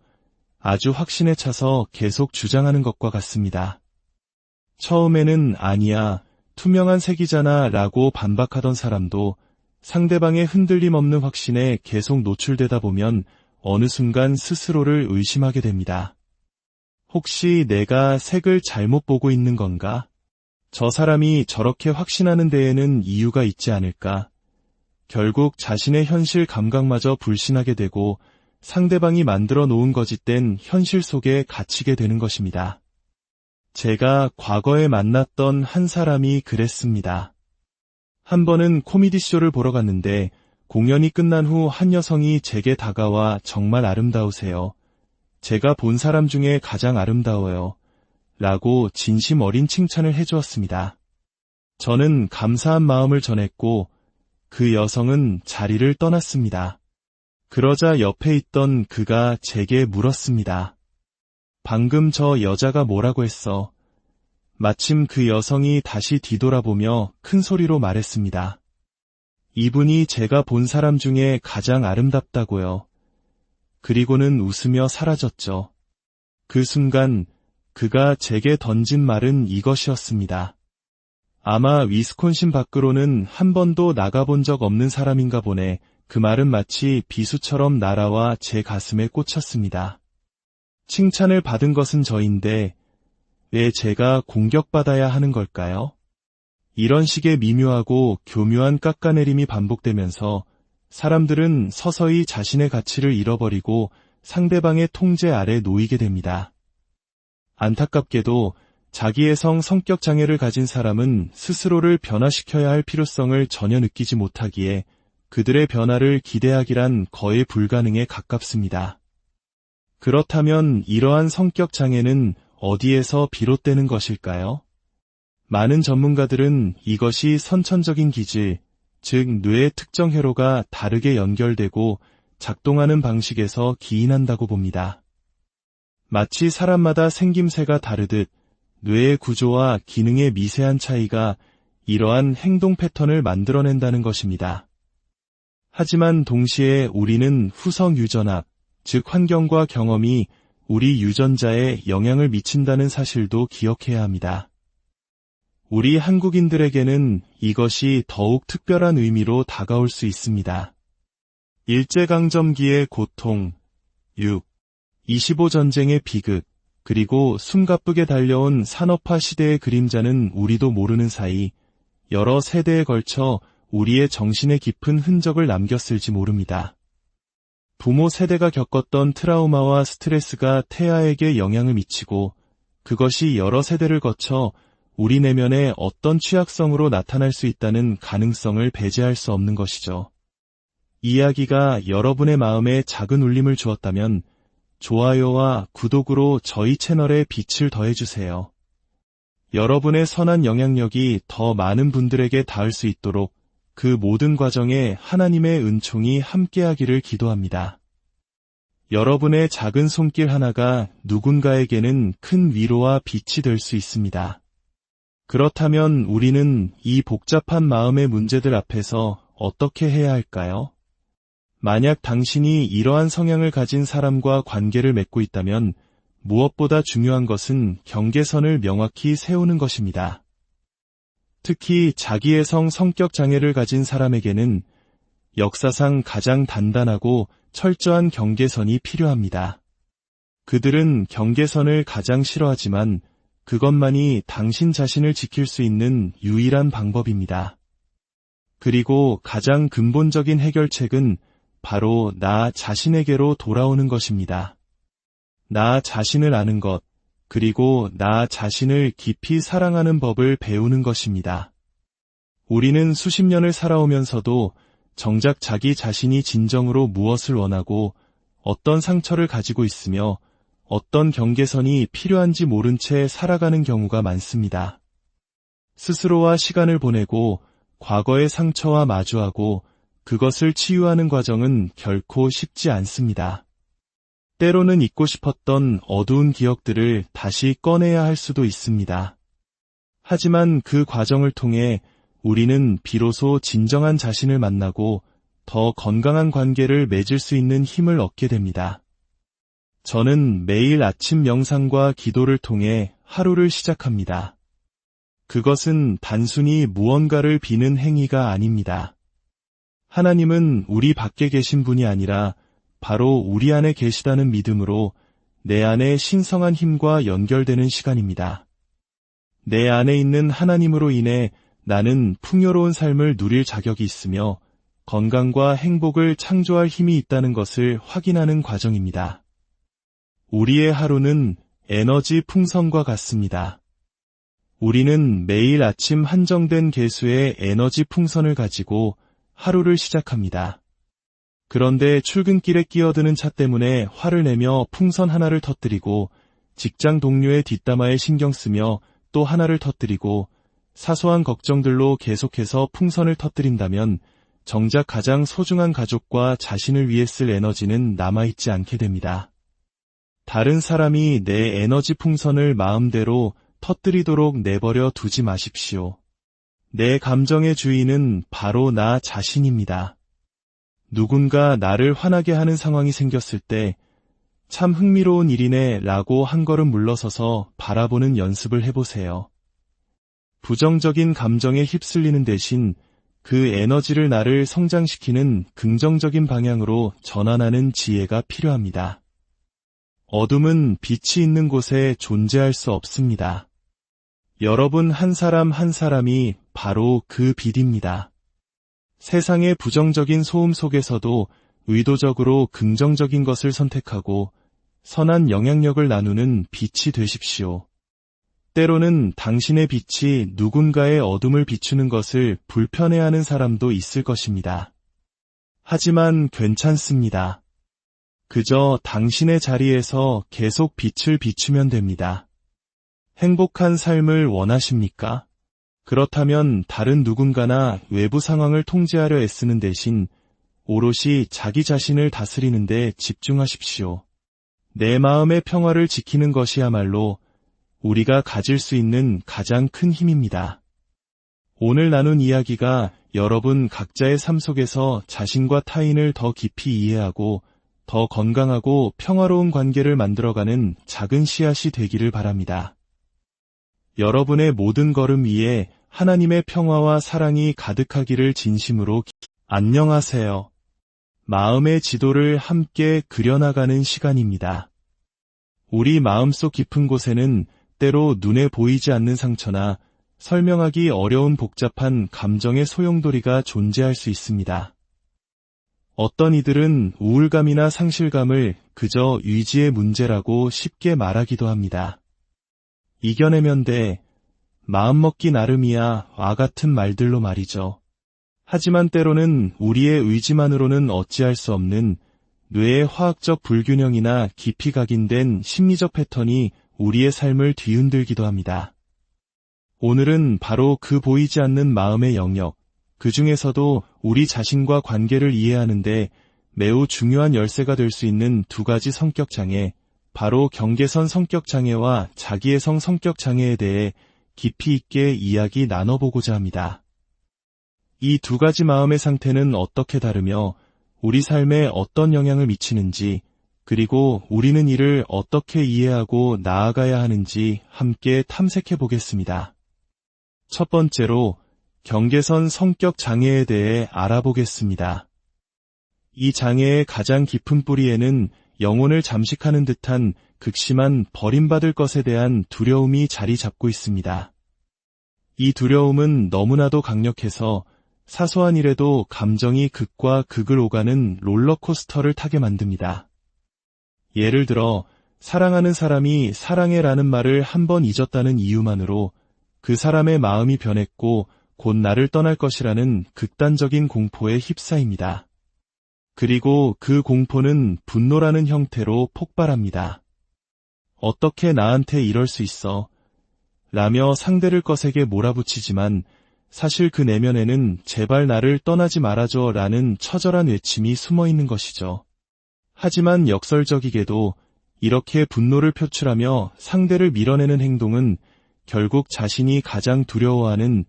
아주 확신에 차서 계속 주장하는 것과 같습니다. 처음에는 아니야, 투명한 색이잖아 라고 반박하던 사람도 상대방의 흔들림 없는 확신에 계속 노출되다 보면 어느 순간 스스로를 의심하게 됩니다. 혹시 내가 색을 잘못 보고 있는 건가? 저 사람이 저렇게 확신하는 데에는 이유가 있지 않을까? 결국 자신의 현실 감각마저 불신하게 되고 상대방이 만들어 놓은 거짓된 현실 속에 갇히게 되는 것입니다. 제가 과거에 만났던 한 사람이 그랬습니다. 한 번은 코미디쇼를 보러 갔는데 공연이 끝난 후 한 여성이 제게 다가와 정말 아름다우세요. 제가 본 사람 중에 가장 아름다워요. 라고 진심 어린 칭찬을 해주었습니다. 저는 감사한 마음을 전했고 그 여성은 자리를 떠났습니다. 그러자 옆에 있던 그가 제게 물었습니다. 방금 저 여자가 뭐라고 했어? 마침 그 여성이 다시 뒤돌아보며 큰 소리로 말했습니다. 이분이 제가 본 사람 중에 가장 아름답다고요. 그리고는 웃으며 사라졌죠. 그 순간 그가 제게 던진 말은 이것이었습니다. 아마 위스콘신 밖으로는 한 번도 나가본 적 없는 사람인가 보네. 그 말은 마치 비수처럼 날아와 제 가슴에 꽂혔습니다. 칭찬을 받은 것은 저인데 왜 제가 공격받아야 하는 걸까요? 이런 식의 미묘하고 교묘한 깎아내림이 반복되면서 사람들은 서서히 자신의 가치를 잃어버리고 상대방의 통제 아래 놓이게 됩니다. 안타깝게도 자기애성 성격 장애를 가진 사람은 스스로를 변화시켜야 할 필요성을 전혀 느끼지 못하기에 그들의 변화를 기대하기란 거의 불가능에 가깝습니다. 그렇다면 이러한 성격 장애는 어디에서 비롯되는 것일까요? 많은 전문가들은 이것이 선천적인 기질, 즉 뇌의 특정 회로가 다르게 연결되고 작동하는 방식에서 기인한다고 봅니다. 마치 사람마다 생김새가 다르듯 뇌의 구조와 기능의 미세한 차이가 이러한 행동 패턴을 만들어낸다는 것입니다. 하지만 동시에 우리는 후성 유전학, 즉 환경과 경험이 우리 유전자에 영향을 미친다는 사실도 기억해야 합니다. 우리 한국인들에게는 이것이 더욱 특별한 의미로 다가올 수 있습니다. 일제강점기의 고통, 25전쟁의 비극, 그리고 숨가쁘게 달려온 산업화 시대의 그림자는 우리도 모르는 사이 여러 세대에 걸쳐 우리의 정신에 깊은 흔적을 남겼을지 모릅니다. 부모 세대가 겪었던 트라우마와 스트레스가 태아에게 영향을 미치고 그것이 여러 세대를 거쳐 우리 내면에 어떤 취약성으로 나타날 수 있다는 가능성을 배제할 수 없는 것이죠. 이야기가 여러분의 마음에 작은 울림을 주었다면 좋아요와 구독으로 저희 채널에 빛을 더해주세요. 여러분의 선한 영향력이 더 많은 분들에게 닿을 수 있도록 그 모든 과정에 하나님의 은총이 함께하기를 기도합니다. 여러분의 작은 손길 하나가 누군가에게는 큰 위로와 빛이 될 수 있습니다. 그렇다면 우리는 이 복잡한 마음의 문제들 앞에서 어떻게 해야 할까요? 만약 당신이 이러한 성향을 가진 사람과 관계를 맺고 있다면 무엇보다 중요한 것은 경계선을 명확히 세우는 것입니다. 특히 자기애성 성격 장애를 가진 사람에게는 역사상 가장 단단하고 철저한 경계선이 필요합니다. 그들은 경계선을 가장 싫어하지만 그것만이 당신 자신을 지킬 수 있는 유일한 방법입니다. 그리고 가장 근본적인 해결책은 바로 나 자신에게로 돌아오는 것입니다. 나 자신을 아는 것, 그리고 나 자신을 깊이 사랑하는 법을 배우는 것입니다. 우리는 수십 년을 살아오면서도 정작 자기 자신이 진정으로 무엇을 원하고 어떤 상처를 가지고 있으며 어떤 경계선이 필요한지 모른 채 살아가는 경우가 많습니다. 스스로와 시간을 보내고 과거의 상처와 마주하고 그것을 치유하는 과정은 결코 쉽지 않습니다. 때로는 잊고 싶었던 어두운 기억들을 다시 꺼내야 할 수도 있습니다. 하지만 그 과정을 통해 우리는 비로소 진정한 자신을 만나고 더 건강한 관계를 맺을 수 있는 힘을 얻게 됩니다. 저는 매일 아침 명상과 기도를 통해 하루를 시작합니다. 그것은 단순히 무언가를 비는 행위가 아닙니다. 하나님은 우리 밖에 계신 분이 아니라 바로 우리 안에 계시다는 믿음으로 내 안에 신성한 힘과 연결되는 시간입니다. 내 안에 있는 하나님으로 인해 나는 풍요로운 삶을 누릴 자격이 있으며 건강과 행복을 창조할 힘이 있다는 것을 확인하는 과정입니다. 우리의 하루는 에너지 풍선과 같습니다. 우리는 매일 아침 한정된 개수의 에너지 풍선을 가지고 하루를 시작합니다. 그런데 출근길에 끼어드는 차 때문에 화를 내며 풍선 하나를 터뜨리고 직장 동료의 뒷담화에 신경 쓰며 또 하나를 터뜨리고 사소한 걱정들로 계속해서 풍선을 터뜨린다면 정작 가장 소중한 가족과 자신을 위해 쓸 에너지는 남아있지 않게 됩니다. 다른 사람이 내 에너지 풍선을 마음대로 터뜨리도록 내버려 두지 마십시오. 내 감정의 주인은 바로 나 자신입니다. 누군가 나를 화나게 하는 상황이 생겼을 때 참 흥미로운 일이네 라고 한 걸음 물러서서 바라보는 연습을 해보세요. 부정적인 감정에 휩쓸리는 대신 그 에너지를 나를 성장시키는 긍정적인 방향으로 전환하는 지혜가 필요합니다. 어둠은 빛이 있는 곳에 존재할 수 없습니다. 여러분 한 사람 한 사람이 바로 그 빛입니다. 세상의 부정적인 소음 속에서도 의도적으로 긍정적인 것을 선택하고 선한 영향력을 나누는 빛이 되십시오. 때로는 당신의 빛이 누군가의 어둠을 비추는 것을 불편해하는 사람도 있을 것입니다. 하지만 괜찮습니다. 그저 당신의 자리에서 계속 빛을 비추면 됩니다. 행복한 삶을 원하십니까? 그렇다면 다른 누군가나 외부 상황을 통제하려 애쓰는 대신 오롯이 자기 자신을 다스리는 데 집중하십시오. 내 마음의 평화를 지키는 것이야말로 우리가 가질 수 있는 가장 큰 힘입니다. 오늘 나눈 이야기가 여러분 각자의 삶 속에서 자신과 타인을 더 깊이 이해하고 더 건강하고 평화로운 관계를 만들어가는 작은 씨앗이 되기를 바랍니다. 여러분의 모든 걸음 위에 하나님의 평화와 사랑이 가득하기를 진심으로 안녕하세요. 마음의 지도를 함께 그려나가는 시간입니다. 우리 마음속 깊은 곳에는 때로 눈에 보이지 않는 상처나 설명하기 어려운 복잡한 감정의 소용돌이가 존재할 수 있습니다. 어떤 이들은 우울감이나 상실감을 그저 의지의 문제라고 쉽게 말하기도 합니다. 이겨내면 돼, 마음먹기 나름이야 와 같은 말들로 말이죠. 하지만 때로는 우리의 의지만으로는 어찌할 수 없는 뇌의 화학적 불균형이나 깊이 각인된 심리적 패턴이 우리의 삶을 뒤흔들기도 합니다. 오늘은 바로 그 보이지 않는 마음의 영역, 그 중에서도 우리 자신과 관계를 이해하는데 매우 중요한 열쇠가 될 수 있는 두 가지 성격 장애, 바로 경계선 성격 장애와 자기애성 성격 장애에 대해 깊이 있게 이야기 나눠보고자 합니다. 이 두 가지 마음의 상태는 어떻게 다르며 우리 삶에 어떤 영향을 미치는지, 그리고 우리는 이를 어떻게 이해하고 나아가야 하는지 함께 탐색해 보겠습니다. 첫 번째로 경계선 성격 장애에 대해 알아보겠습니다. 이 장애의 가장 깊은 뿌리에는 영혼을 잠식하는 듯한 극심한 버림받을 것에 대한 두려움이 자리 잡고 있습니다. 이 두려움은 너무나도 강력해서 사소한 일에도 감정이 극과 극을 오가는 롤러코스터를 타게 만듭니다. 예를 들어 사랑하는 사람이 사랑해라는 말을 한 번 잊었다는 이유만으로 그 사람의 마음이 변했고 곧 나를 떠날 것이라는 극단적인 공포에 휩싸입니다. 그리고 그 공포는 분노라는 형태로 폭발합니다. 어떻게 나한테 이럴 수 있어? 라며 상대를 거세게 몰아붙이지만 사실 그 내면에는 제발 나를 떠나지 말아줘 라는 처절한 외침이 숨어 있는 것이죠. 하지만 역설적이게도 이렇게 분노를 표출하며 상대를 밀어내는 행동은 결국 자신이 가장 두려워하는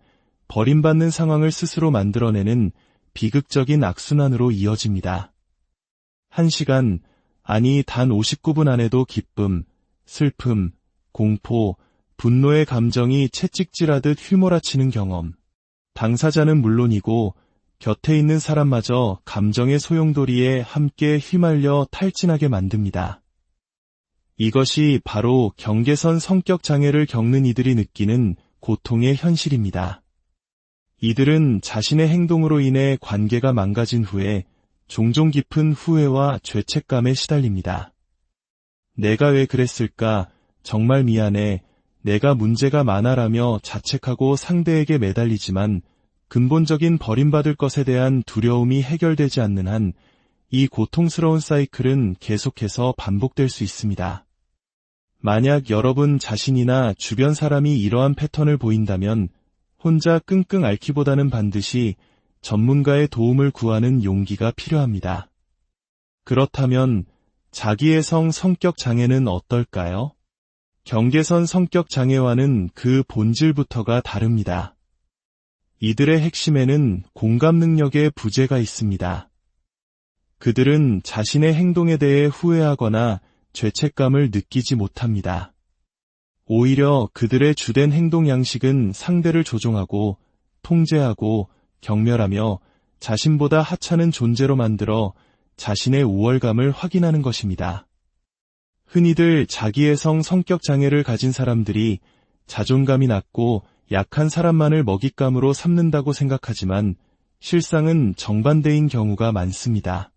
버림받는 상황을 스스로 만들어내는 비극적인 악순환으로 이어집니다. 1시간, 아니 단 59분 안에도 기쁨, 슬픔, 공포, 분노의 감정이 채찍질하듯 휘몰아치는 경험. 당사자는 물론이고 곁에 있는 사람마저 감정의 소용돌이에 함께 휘말려 탈진하게 만듭니다. 이것이 바로 경계선 성격 장애를 겪는 이들이 느끼는 고통의 현실입니다. 이들은 자신의 행동으로 인해 관계가 망가진 후에 종종 깊은 후회와 죄책감에 시달립니다. 내가 왜 그랬을까? 정말 미안해. 내가 문제가 많아라며 자책하고 상대에게 매달리지만 근본적인 버림받을 것에 대한 두려움이 해결되지 않는 한 이 고통스러운 사이클은 계속해서 반복될 수 있습니다. 만약 여러분 자신이나 주변 사람이 이러한 패턴을 보인다면 혼자 끙끙 앓기보다는 반드시 전문가의 도움을 구하는 용기가 필요합니다. 그렇다면 자기애성 성격 장애는 어떨까요? 경계선 성격 장애와는 그 본질부터가 다릅니다. 이들의 핵심에는 공감 능력의 부재가 있습니다. 그들은 자신의 행동에 대해 후회하거나 죄책감을 느끼지 못합니다. 오히려 그들의 주된 행동 양식은 상대를 조종하고 통제하고 경멸하며 자신보다 하찮은 존재로 만들어 자신의 우월감을 확인하는 것입니다. 흔히들 자기애성 성격 장애를 가진 사람들이 자존감이 낮고 약한 사람만을 먹잇감으로 삼는다고 생각하지만 실상은 정반대인 경우가 많습니다.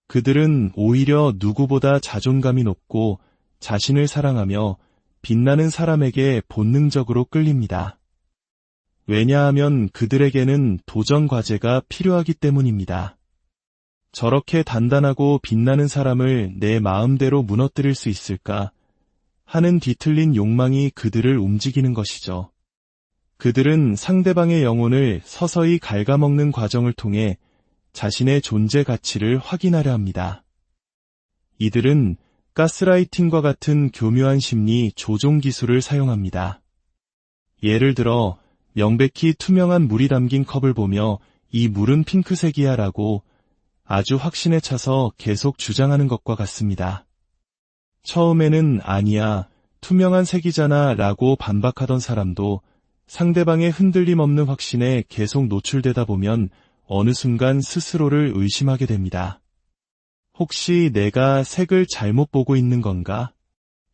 그들은 오히려 누구보다 자존감이 높고 자신을 사랑하며 빛나는 사람에게 본능적으로 끌립니다. 왜냐하면 그들에게는 도전 과제가 필요하기 때문입니다. 저렇게 단단하고 빛나는 사람을 내 마음대로 무너뜨릴 수 있을까 하는 뒤틀린 욕망이 그들을 움직이는 것이죠. 그들은 상대방의 영혼을 서서히 갉아먹는 과정을 통해 자신의 존재 가치를 확인하려 합니다. 이들은 가스라이팅과 같은 교묘한 심리 조종 기술을 사용합니다. 예를 들어 명백히 투명한 물이 담긴 컵을 보며 이 물은 핑크색이야 라고 아주 확신에 차서 계속 주장하는 것과 같습니다. 처음에는 아니야, 투명한 색이잖아 라고 반박하던 사람도 상대방의 흔들림 없는 확신에 계속 노출되다 보면 어느 순간 스스로를 의심하게 됩니다. 혹시 내가 색을 잘못 보고 있는 건가?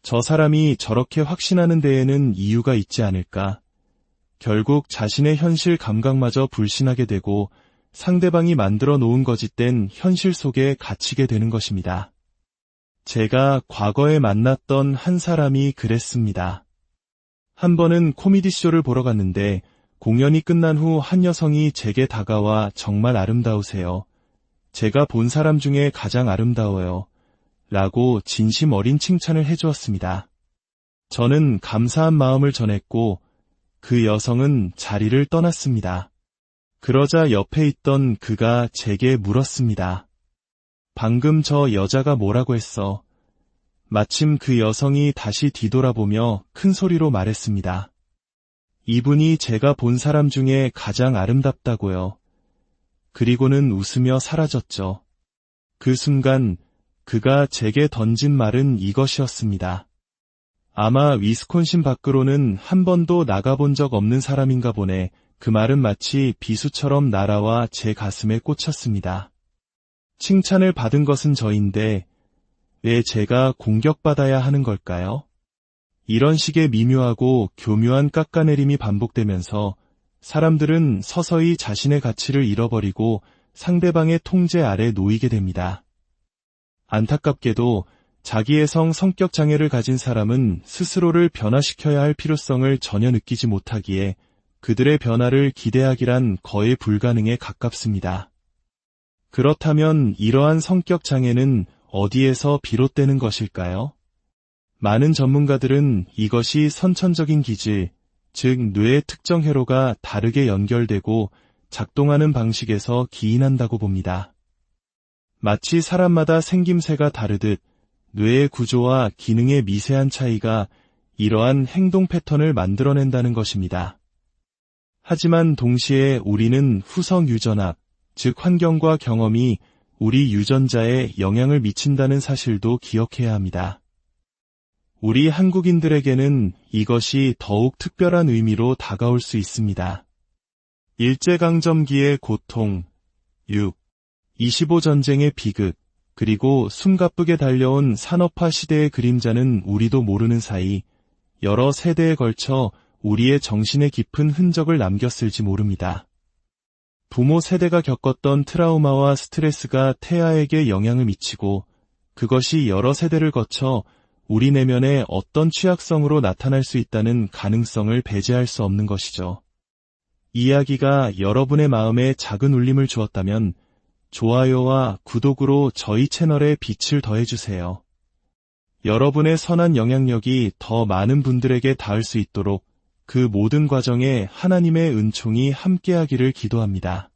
저 사람이 저렇게 확신하는 데에는 이유가 있지 않을까? 결국 자신의 현실 감각마저 불신하게 되고 상대방이 만들어 놓은 거짓된 현실 속에 갇히게 되는 것입니다. 제가 과거에 만났던 한 사람이 그랬습니다. 한 번은 코미디쇼를 보러 갔는데 공연이 끝난 후 한 여성이 제게 다가와 정말 아름다우세요. 제가 본 사람 중에 가장 아름다워요. 라고 진심 어린 칭찬을 해주었습니다. 저는 감사한 마음을 전했고 그 여성은 자리를 떠났습니다. 그러자 옆에 있던 그가 제게 물었습니다. 방금 저 여자가 뭐라고 했어? 마침 그 여성이 다시 뒤돌아보며 큰 소리로 말했습니다. 이분이 제가 본 사람 중에 가장 아름답다고요. 그리고는 웃으며 사라졌죠. 그 순간 그가 제게 던진 말은 이것이었습니다. 아마 위스콘신 밖으로는 한 번도 나가본 적 없는 사람인가 보네. 그 말은 마치 비수처럼 날아와 제 가슴에 꽂혔습니다. 칭찬을 받은 것은 저인데 왜 제가 공격받아야 하는 걸까요? 이런 식의 미묘하고 교묘한 깎아내림이 반복되면서 사람들은 서서히 자신의 가치를 잃어버리고 상대방의 통제 아래 놓이게 됩니다. 안타깝게도 자기애성 성격 장애를 가진 사람은 스스로를 변화시켜야 할 필요성을 전혀 느끼지 못하기에 그들의 변화를 기대하기란 거의 불가능에 가깝습니다. 그렇다면 이러한 성격 장애는 어디에서 비롯되는 것일까요? 많은 전문가들은 이것이 선천적인 기질, 즉 뇌의 특정 회로가 다르게 연결되고 작동하는 방식에서 기인한다고 봅니다. 마치 사람마다 생김새가 다르듯 뇌의 구조와 기능의 미세한 차이가 이러한 행동 패턴을 만들어낸다는 것입니다. 하지만 동시에 우리는 후성 유전학, 즉 환경과 경험이 우리 유전자에 영향을 미친다는 사실도 기억해야 합니다. 우리 한국인들에게는 이것이 더욱 특별한 의미로 다가올 수 있습니다. 일제강점기의 고통, 6. 25전쟁의 비극, 그리고 숨가쁘게 달려온 산업화 시대의 그림자는 우리도 모르는 사이 여러 세대에 걸쳐 우리의 정신에 깊은 흔적을 남겼을지 모릅니다. 부모 세대가 겪었던 트라우마와 스트레스가 태아에게 영향을 미치고 그것이 여러 세대를 거쳐 우리 내면에 어떤 취약성으로 나타날 수 있다는 가능성을 배제할 수 없는 것이죠. 이야기가 여러분의 마음에 작은 울림을 주었다면 좋아요와 구독으로 저희 채널에 빛을 더해주세요. 여러분의 선한 영향력이 더 많은 분들에게 닿을 수 있도록 그 모든 과정에 하나님의 은총이 함께하기를 기도합니다.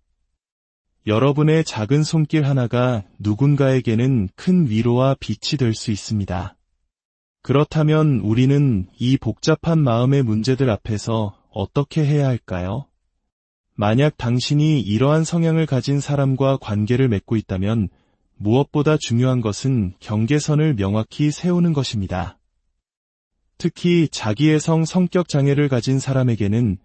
여러분의 작은 손길 하나가 누군가에게는 큰 위로와 빛이 될 수 있습니다. 그렇다면 우리는 이 복잡한 마음의 문제들 앞에서 어떻게 해야 할까요? 만약 당신이 이러한 성향을 가진 사람과 관계를 맺고 있다면 무엇보다 중요한 것은 경계선을 명확히 세우는 것입니다. 특히 자기애성 성격 장애를 가진 사람에게는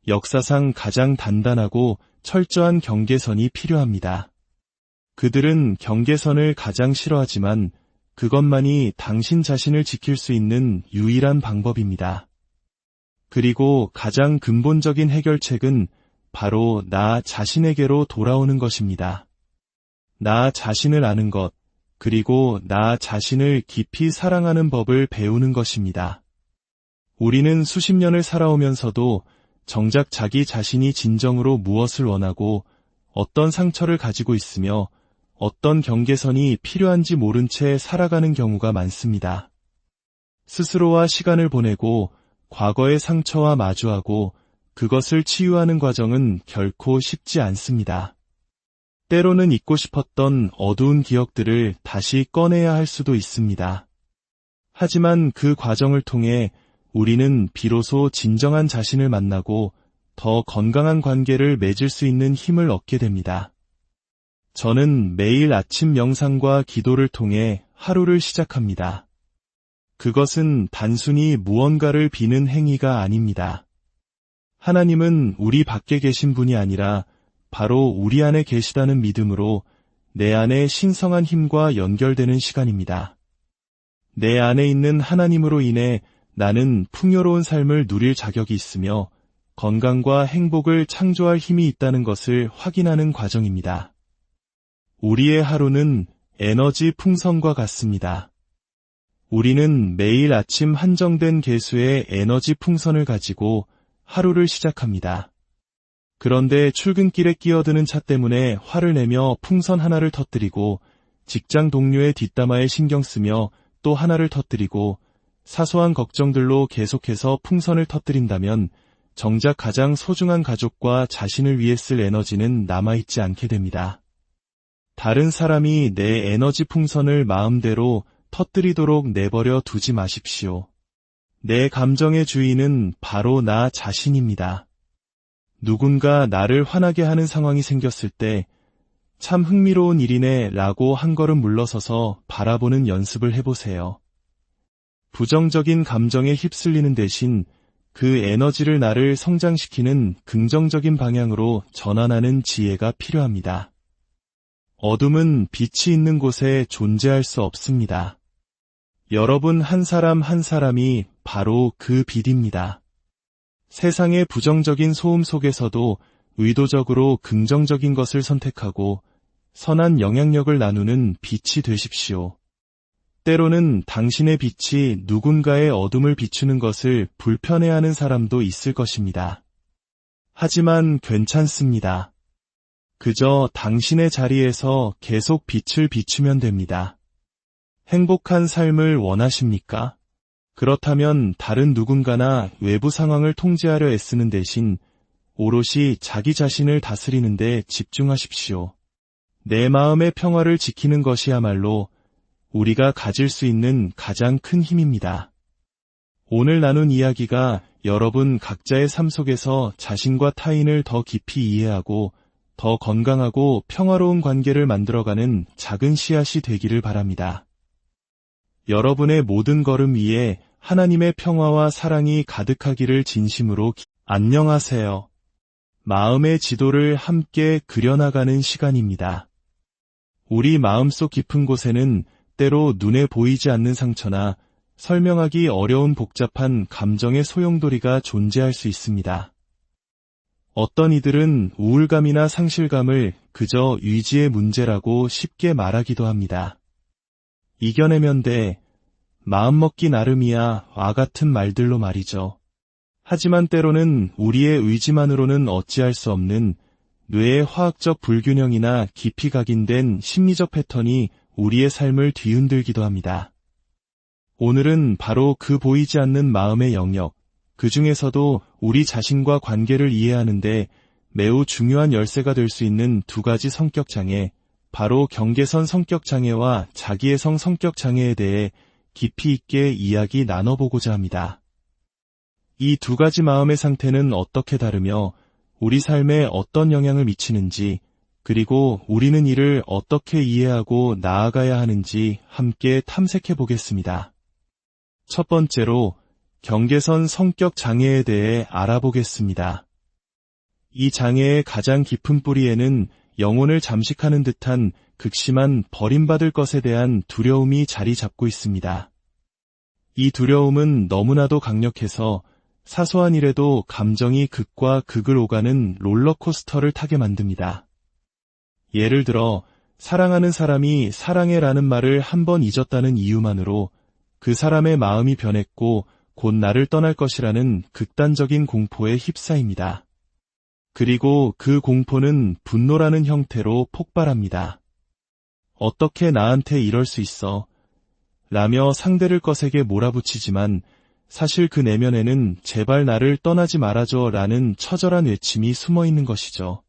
역사상 가장 단단하고 철저한 경계선이 필요합니다. 그들은 경계선을 가장 싫어하지만 그것만이 당신 자신을 지킬 수 있는 유일한 방법입니다. 그리고 가장 근본적인 해결책은 바로 나 자신에게로 돌아오는 것입니다. 나 자신을 아는 것, 그리고 나 자신을 깊이 사랑하는 법을 배우는 것입니다. 우리는 수십 년을 살아오면서도 정작 자기 자신이 진정으로 무엇을 원하고 어떤 상처를 가지고 있으며 어떤 경계선이 필요한지 모른 채 살아가는 경우가 많습니다. 스스로와 시간을 보내고 과거의 상처와 마주하고 그것을 치유하는 과정은 결코 쉽지 않습니다. 때로는 잊고 싶었던 어두운 기억들을 다시 꺼내야 할 수도 있습니다. 하지만 그 과정을 통해 우리는 비로소 진정한 자신을 만나고 더 건강한 관계를 맺을 수 있는 힘을 얻게 됩니다. 저는 매일 아침 명상과 기도를 통해 하루를 시작합니다. 그것은 단순히 무언가를 비는 행위가 아닙니다. 하나님은 우리 밖에 계신 분이 아니라 바로 우리 안에 계시다는 믿음으로 내 안에 신성한 힘과 연결되는 시간입니다. 내 안에 있는 하나님으로 인해 나는 풍요로운 삶을 누릴 자격이 있으며 건강과 행복을 창조할 힘이 있다는 것을 확인하는 과정입니다. 우리의 하루는 에너지 풍선과 같습니다. 우리는 매일 아침 한정된 개수의 에너지 풍선을 가지고 하루를 시작합니다. 그런데 출근길에 끼어드는 차 때문에 화를 내며 풍선 하나를 터뜨리고 직장 동료의 뒷담화에 신경 쓰며 또 하나를 터뜨리고 사소한 걱정들로 계속해서 풍선을 터뜨린다면 정작 가장 소중한 가족과 자신을 위해 쓸 에너지는 남아있지 않게 됩니다. 다른 사람이 내 에너지 풍선을 마음대로 터뜨리도록 내버려 두지 마십시오. 내 감정의 주인은 바로 나 자신입니다. 누군가 나를 화나게 하는 상황이 생겼을 때 참 흥미로운 일이네 라고 한 걸음 물러서서 바라보는 연습을 해보세요. 부정적인 감정에 휩쓸리는 대신 그 에너지를 나를 성장시키는 긍정적인 방향으로 전환하는 지혜가 필요합니다. 어둠은 빛이 있는 곳에 존재할 수 없습니다. 여러분 한 사람 한 사람이 바로 그 빛입니다. 세상의 부정적인 소음 속에서도 의도적으로 긍정적인 것을 선택하고 선한 영향력을 나누는 빛이 되십시오. 때로는 당신의 빛이 누군가의 어둠을 비추는 것을 불편해하는 사람도 있을 것입니다. 하지만 괜찮습니다. 그저 당신의 자리에서 계속 빛을 비추면 됩니다. 행복한 삶을 원하십니까? 그렇다면 다른 누군가나 외부 상황을 통제하려 애쓰는 대신 오롯이 자기 자신을 다스리는 데 집중하십시오. 내 마음의 평화를 지키는 것이야말로 우리가 가질 수 있는 가장 큰 힘입니다. 오늘 나눈 이야기가 여러분 각자의 삶 속에서 자신과 타인을 더 깊이 이해하고 더 건강하고 평화로운 관계를 만들어가는 작은 씨앗이 되기를 바랍니다. 여러분의 모든 걸음 위에 하나님의 평화와 사랑이 가득하기를 진심으로 안녕하세요. 마음의 지도를 함께 그려나가는 시간입니다. 우리 마음속 깊은 곳에는 때로 눈에 보이지 않는 상처나 설명하기 어려운 복잡한 감정의 소용돌이가 존재할 수 있습니다. 어떤 이들은 우울감이나 상실감을 그저 의지의 문제라고 쉽게 말하기도 합니다. 이겨내면 돼, 마음먹기 나름이야 와 같은 말들로 말이죠. 하지만 때로는 우리의 의지만으로는 어찌할 수 없는 뇌의 화학적 불균형이나 깊이 각인된 심리적 패턴이 우리의 삶을 뒤흔들기도 합니다. 오늘은 바로 그 보이지 않는 마음의 영역, 그 중에서도 우리 자신과 관계를 이해하는데 매우 중요한 열쇠가 될 수 있는 두 가지 성격 장애, 바로 경계선 성격 장애와 자기애성 성격 장애에 대해 깊이 있게 이야기 나눠보고자 합니다. 이 두 가지 마음의 상태는 어떻게 다르며 우리 삶에 어떤 영향을 미치는지, 그리고 우리는 이를 어떻게 이해하고 나아가야 하는지 함께 탐색해 보겠습니다. 첫 번째로 경계선 성격 장애에 대해 알아보겠습니다. 이 장애의 가장 깊은 뿌리에는 영혼을 잠식하는 듯한 극심한 버림받을 것에 대한 두려움이 자리 잡고 있습니다. 이 두려움은 너무나도 강력해서 사소한 일에도 감정이 극과 극을 오가는 롤러코스터를 타게 만듭니다. 예를 들어 사랑하는 사람이 사랑해라는 말을 한 번 잊었다는 이유만으로 그 사람의 마음이 변했고 곧 나를 떠날 것이라는 극단적인 공포에 휩싸입니다. 그리고 그 공포는 분노라는 형태로 폭발합니다. 어떻게 나한테 이럴 수 있어? 라며 상대를 거세게 몰아붙이지만 사실 그 내면에는 제발 나를 떠나지 말아줘 라는 처절한 외침이 숨어 있는 것이죠.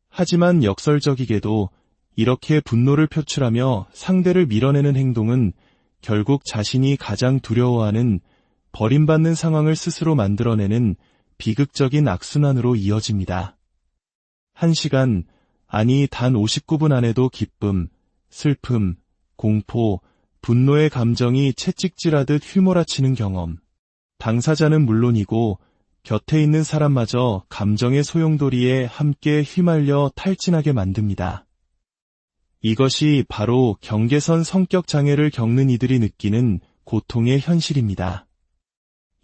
하지만 역설적이게도 이렇게 분노를 표출하며 상대를 밀어내는 행동은 결국 자신이 가장 두려워하는 버림받는 상황을 스스로 만들어내는 비극적인 악순환으로 이어집니다. 1시간, 아니 단 59분 안에도 기쁨, 슬픔, 공포, 분노의 감정이 채찍질하듯 휘몰아치는 경험. 당사자는 물론이고 곁에 있는 사람마저 감정의 소용돌이에 함께 휘말려 탈진하게 만듭니다. 이것이 바로 경계선 성격 장애를 겪는 이들이 느끼는 고통의 현실입니다.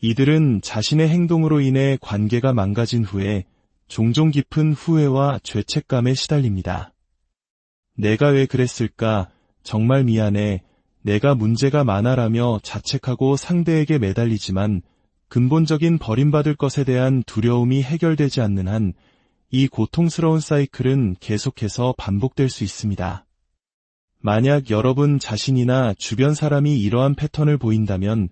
이들은 자신의 행동으로 인해 관계가 망가진 후에 종종 깊은 후회와 죄책감에 시달립니다. 내가 왜 그랬을까? 정말 미안해. 내가 문제가 많아라며 자책하고 상대에게 매달리지만 근본적인 버림받을 것에 대한 두려움이 해결되지 않는 한 이 고통스러운 사이클은 계속해서 반복될 수 있습니다. 만약 여러분 자신이나 주변 사람이 이러한 패턴을 보인다면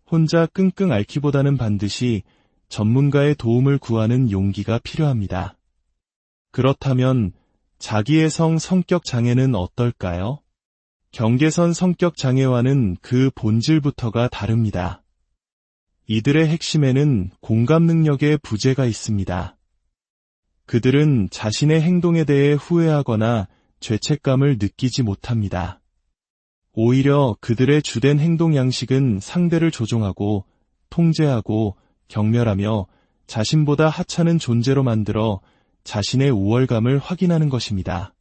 혼자 끙끙 앓기보다는 반드시 전문가의 도움을 구하는 용기가 필요합니다. 그렇다면 자기애성 성격 장애는 어떨까요? 경계선 성격 장애와는 그 본질부터가 다릅니다. 이들의 핵심에는 공감 능력의 부재가 있습니다. 그들은 자신의 행동에 대해 후회하거나 죄책감을 느끼지 못합니다. 오히려 그들의 주된 행동 양식은 상대를 조종하고 통제하고 경멸하며 자신보다 하찮은 존재로 만들어 자신의 우월감을 확인하는 것입니다.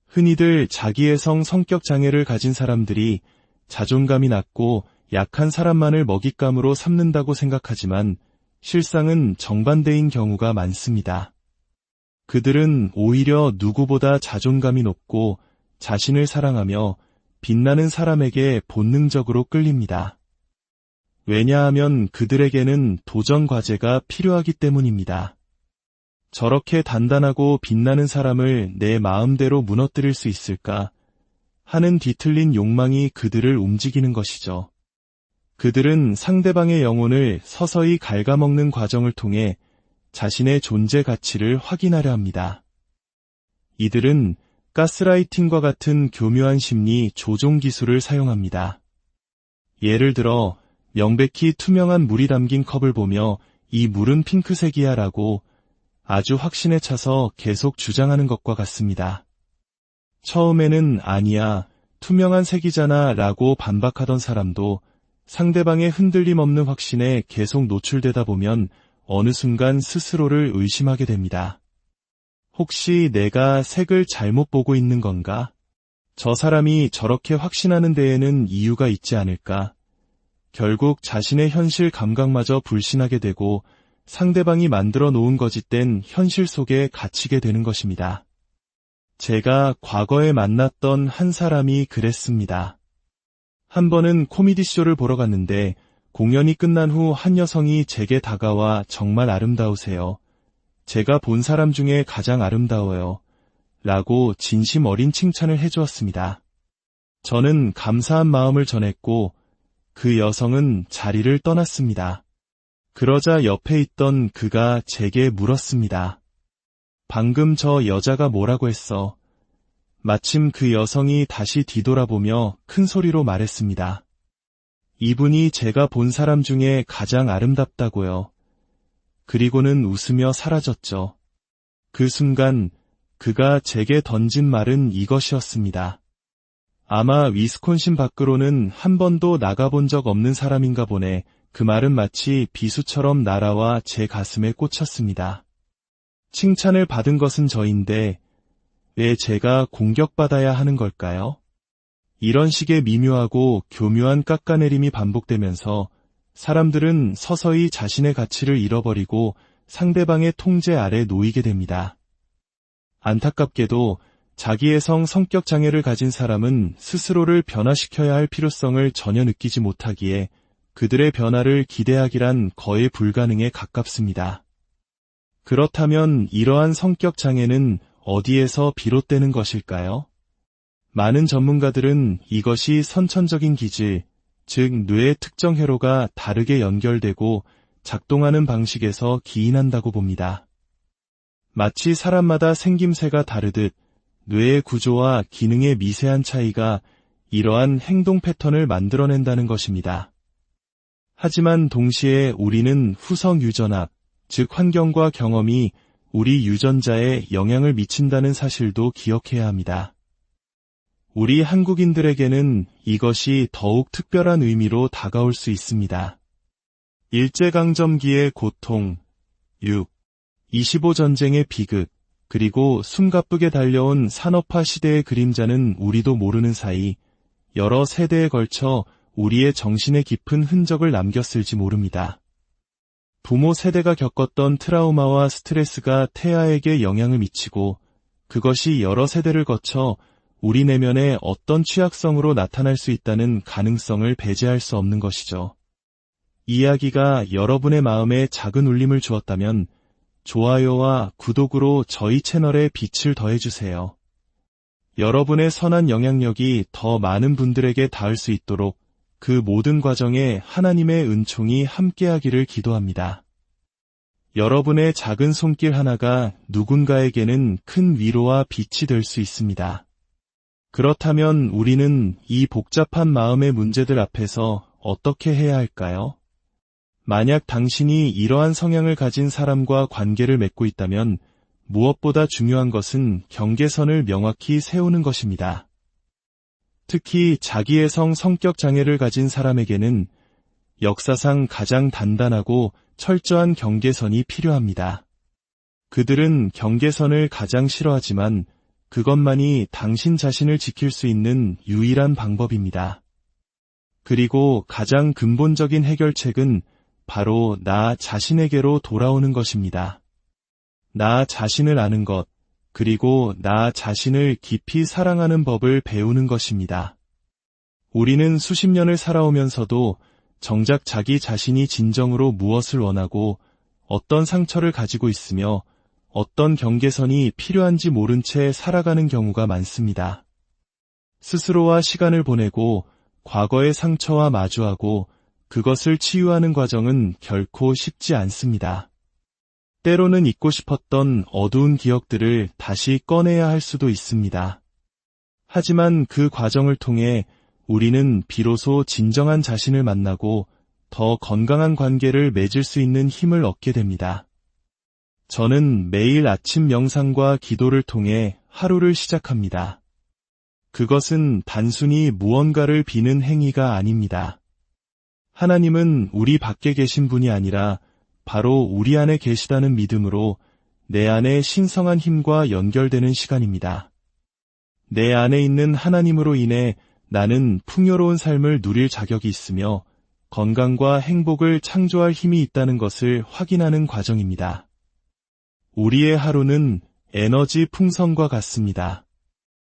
흔히들 자기애성 성격 장애를 가진 사람들이 자존감이 낮고 약한 사람만을 먹잇감으로 삼는다고 생각하지만 실상은 정반대인 경우가 많습니다. 그들은 오히려 누구보다 자존감이 높고 자신을 사랑하며 빛나는 사람에게 본능적으로 끌립니다. 왜냐하면 그들에게는 도전 과제가 필요하기 때문입니다. 저렇게 단단하고 빛나는 사람을 내 마음대로 무너뜨릴 수 있을까 하는 뒤틀린 욕망이 그들을 움직이는 것이죠. 그들은 상대방의 영혼을 서서히 갉아먹는 과정을 통해 자신의 존재 가치를 확인하려 합니다. 이들은 가스라이팅과 같은 교묘한 심리 조종 기술을 사용합니다. 예를 들어 명백히 투명한 물이 담긴 컵을 보며 이 물은 핑크색이야 라고 아주 확신에 차서 계속 주장하는 것과 같습니다. 처음에는 아니야, 투명한 색이잖아 라고 반박하던 사람도 상대방의 흔들림 없는 확신에 계속 노출되다 보면 어느 순간 스스로를 의심하게 됩니다. 혹시 내가 색을 잘못 보고 있는 건가? 저 사람이 저렇게 확신하는 데에는 이유가 있지 않을까? 결국 자신의 현실 감각마저 불신하게 되고 상대방이 만들어 놓은 거짓된 현실 속에 갇히게 되는 것입니다. 제가 과거에 만났던 한 사람이 그랬습니다. 한 번은 코미디쇼를 보러 갔는데 공연이 끝난 후 한 여성이 제게 다가와 정말 아름다우세요. 제가 본 사람 중에 가장 아름다워요. 라고 진심 어린 칭찬을 해주었습니다. 저는 감사한 마음을 전했고 그 여성은 자리를 떠났습니다. 그러자 옆에 있던 그가 제게 물었습니다. 방금 저 여자가 뭐라고 했어? 마침 그 여성이 다시 뒤돌아보며 큰 소리로 말했습니다. 이분이 제가 본 사람 중에 가장 아름답다고요. 그리고는 웃으며 사라졌죠. 그 순간 그가 제게 던진 말은 이것이었습니다. 아마 위스콘신 밖으로는 한 번도 나가본 적 없는 사람인가 보네. 그 말은 마치 비수처럼 날아와 제 가슴에 꽂혔습니다. 칭찬을 받은 것은 저인데 왜 제가 공격받아야 하는 걸까요? 이런 식의 미묘하고 교묘한 깎아내림이 반복되면서 사람들은 서서히 자신의 가치를 잃어버리고 상대방의 통제 아래 놓이게 됩니다. 안타깝게도 자기애성 성격 장애를 가진 사람은 스스로를 변화시켜야 할 필요성을 전혀 느끼지 못하기에 그들의 변화를 기대하기란 거의 불가능에 가깝습니다. 그렇다면 이러한 성격 장애는 어디에서 비롯되는 것일까요? 많은 전문가들은 이것이 선천적인 기질, 즉 뇌의 특정 회로가 다르게 연결되고 작동하는 방식에서 기인한다고 봅니다. 마치 사람마다 생김새가 다르듯 뇌의 구조와 기능의 미세한 차이가 이러한 행동 패턴을 만들어낸다는 것입니다. 하지만 동시에 우리는 후성 유전학, 즉 환경과 경험이 우리 유전자에 영향을 미친다는 사실도 기억해야 합니다. 우리 한국인들에게는 이것이 더욱 특별한 의미로 다가올 수 있습니다. 일제강점기의 고통, 6. 25전쟁의 비극, 그리고 숨가쁘게 달려온 산업화 시대의 그림자는 우리도 모르는 사이 여러 세대에 걸쳐 우리의 정신에 깊은 흔적을 남겼을지 모릅니다. 부모 세대가 겪었던 트라우마와 스트레스가 태아에게 영향을 미치고 그것이 여러 세대를 거쳐 우리 내면에 어떤 취약성으로 나타날 수 있다는 가능성을 배제할 수 없는 것이죠. 이야기가 여러분의 마음에 작은 울림을 주었다면 좋아요와 구독으로 저희 채널에 빛을 더해주세요. 여러분의 선한 영향력이 더 많은 분들에게 닿을 수 있도록 그 모든 과정에 하나님의 은총이 함께하기를 기도합니다. 여러분의 작은 손길 하나가 누군가에게는 큰 위로와 빛이 될 수 있습니다. 그렇다면 우리는 이 복잡한 마음의 문제들 앞에서 어떻게 해야 할까요? 만약 당신이 이러한 성향을 가진 사람과 관계를 맺고 있다면 무엇보다 중요한 것은 경계선을 명확히 세우는 것입니다. 특히 자기애성 성격 장애를 가진 사람에게는 역사상 가장 단단하고 철저한 경계선이 필요합니다. 그들은 경계선을 가장 싫어하지만 그것만이 당신 자신을 지킬 수 있는 유일한 방법입니다. 그리고 가장 근본적인 해결책은 바로 나 자신에게로 돌아오는 것입니다. 나 자신을 아는 것, 그리고 나 자신을 깊이 사랑하는 법을 배우는 것입니다. 우리는 수십 년을 살아오면서도 정작 자기 자신이 진정으로 무엇을 원하고 어떤 상처를 가지고 있으며 어떤 경계선이 필요한지 모른 채 살아가는 경우가 많습니다. 스스로와 시간을 보내고 과거의 상처와 마주하고 그것을 치유하는 과정은 결코 쉽지 않습니다. 때로는 잊고 싶었던 어두운 기억들을 다시 꺼내야 할 수도 있습니다. 하지만 그 과정을 통해 우리는 비로소 진정한 자신을 만나고 더 건강한 관계를 맺을 수 있는 힘을 얻게 됩니다. 저는 매일 아침 명상과 기도를 통해 하루를 시작합니다. 그것은 단순히 무언가를 비는 행위가 아닙니다. 하나님은 우리 밖에 계신 분이 아니라 바로 우리 안에 계시다는 믿음으로 내 안에 신성한 힘과 연결되는 시간입니다. 내 안에 있는 하나님으로 인해 나는 풍요로운 삶을 누릴 자격이 있으며 건강과 행복을 창조할 힘이 있다는 것을 확인하는 과정입니다. 우리의 하루는 에너지 풍선과 같습니다.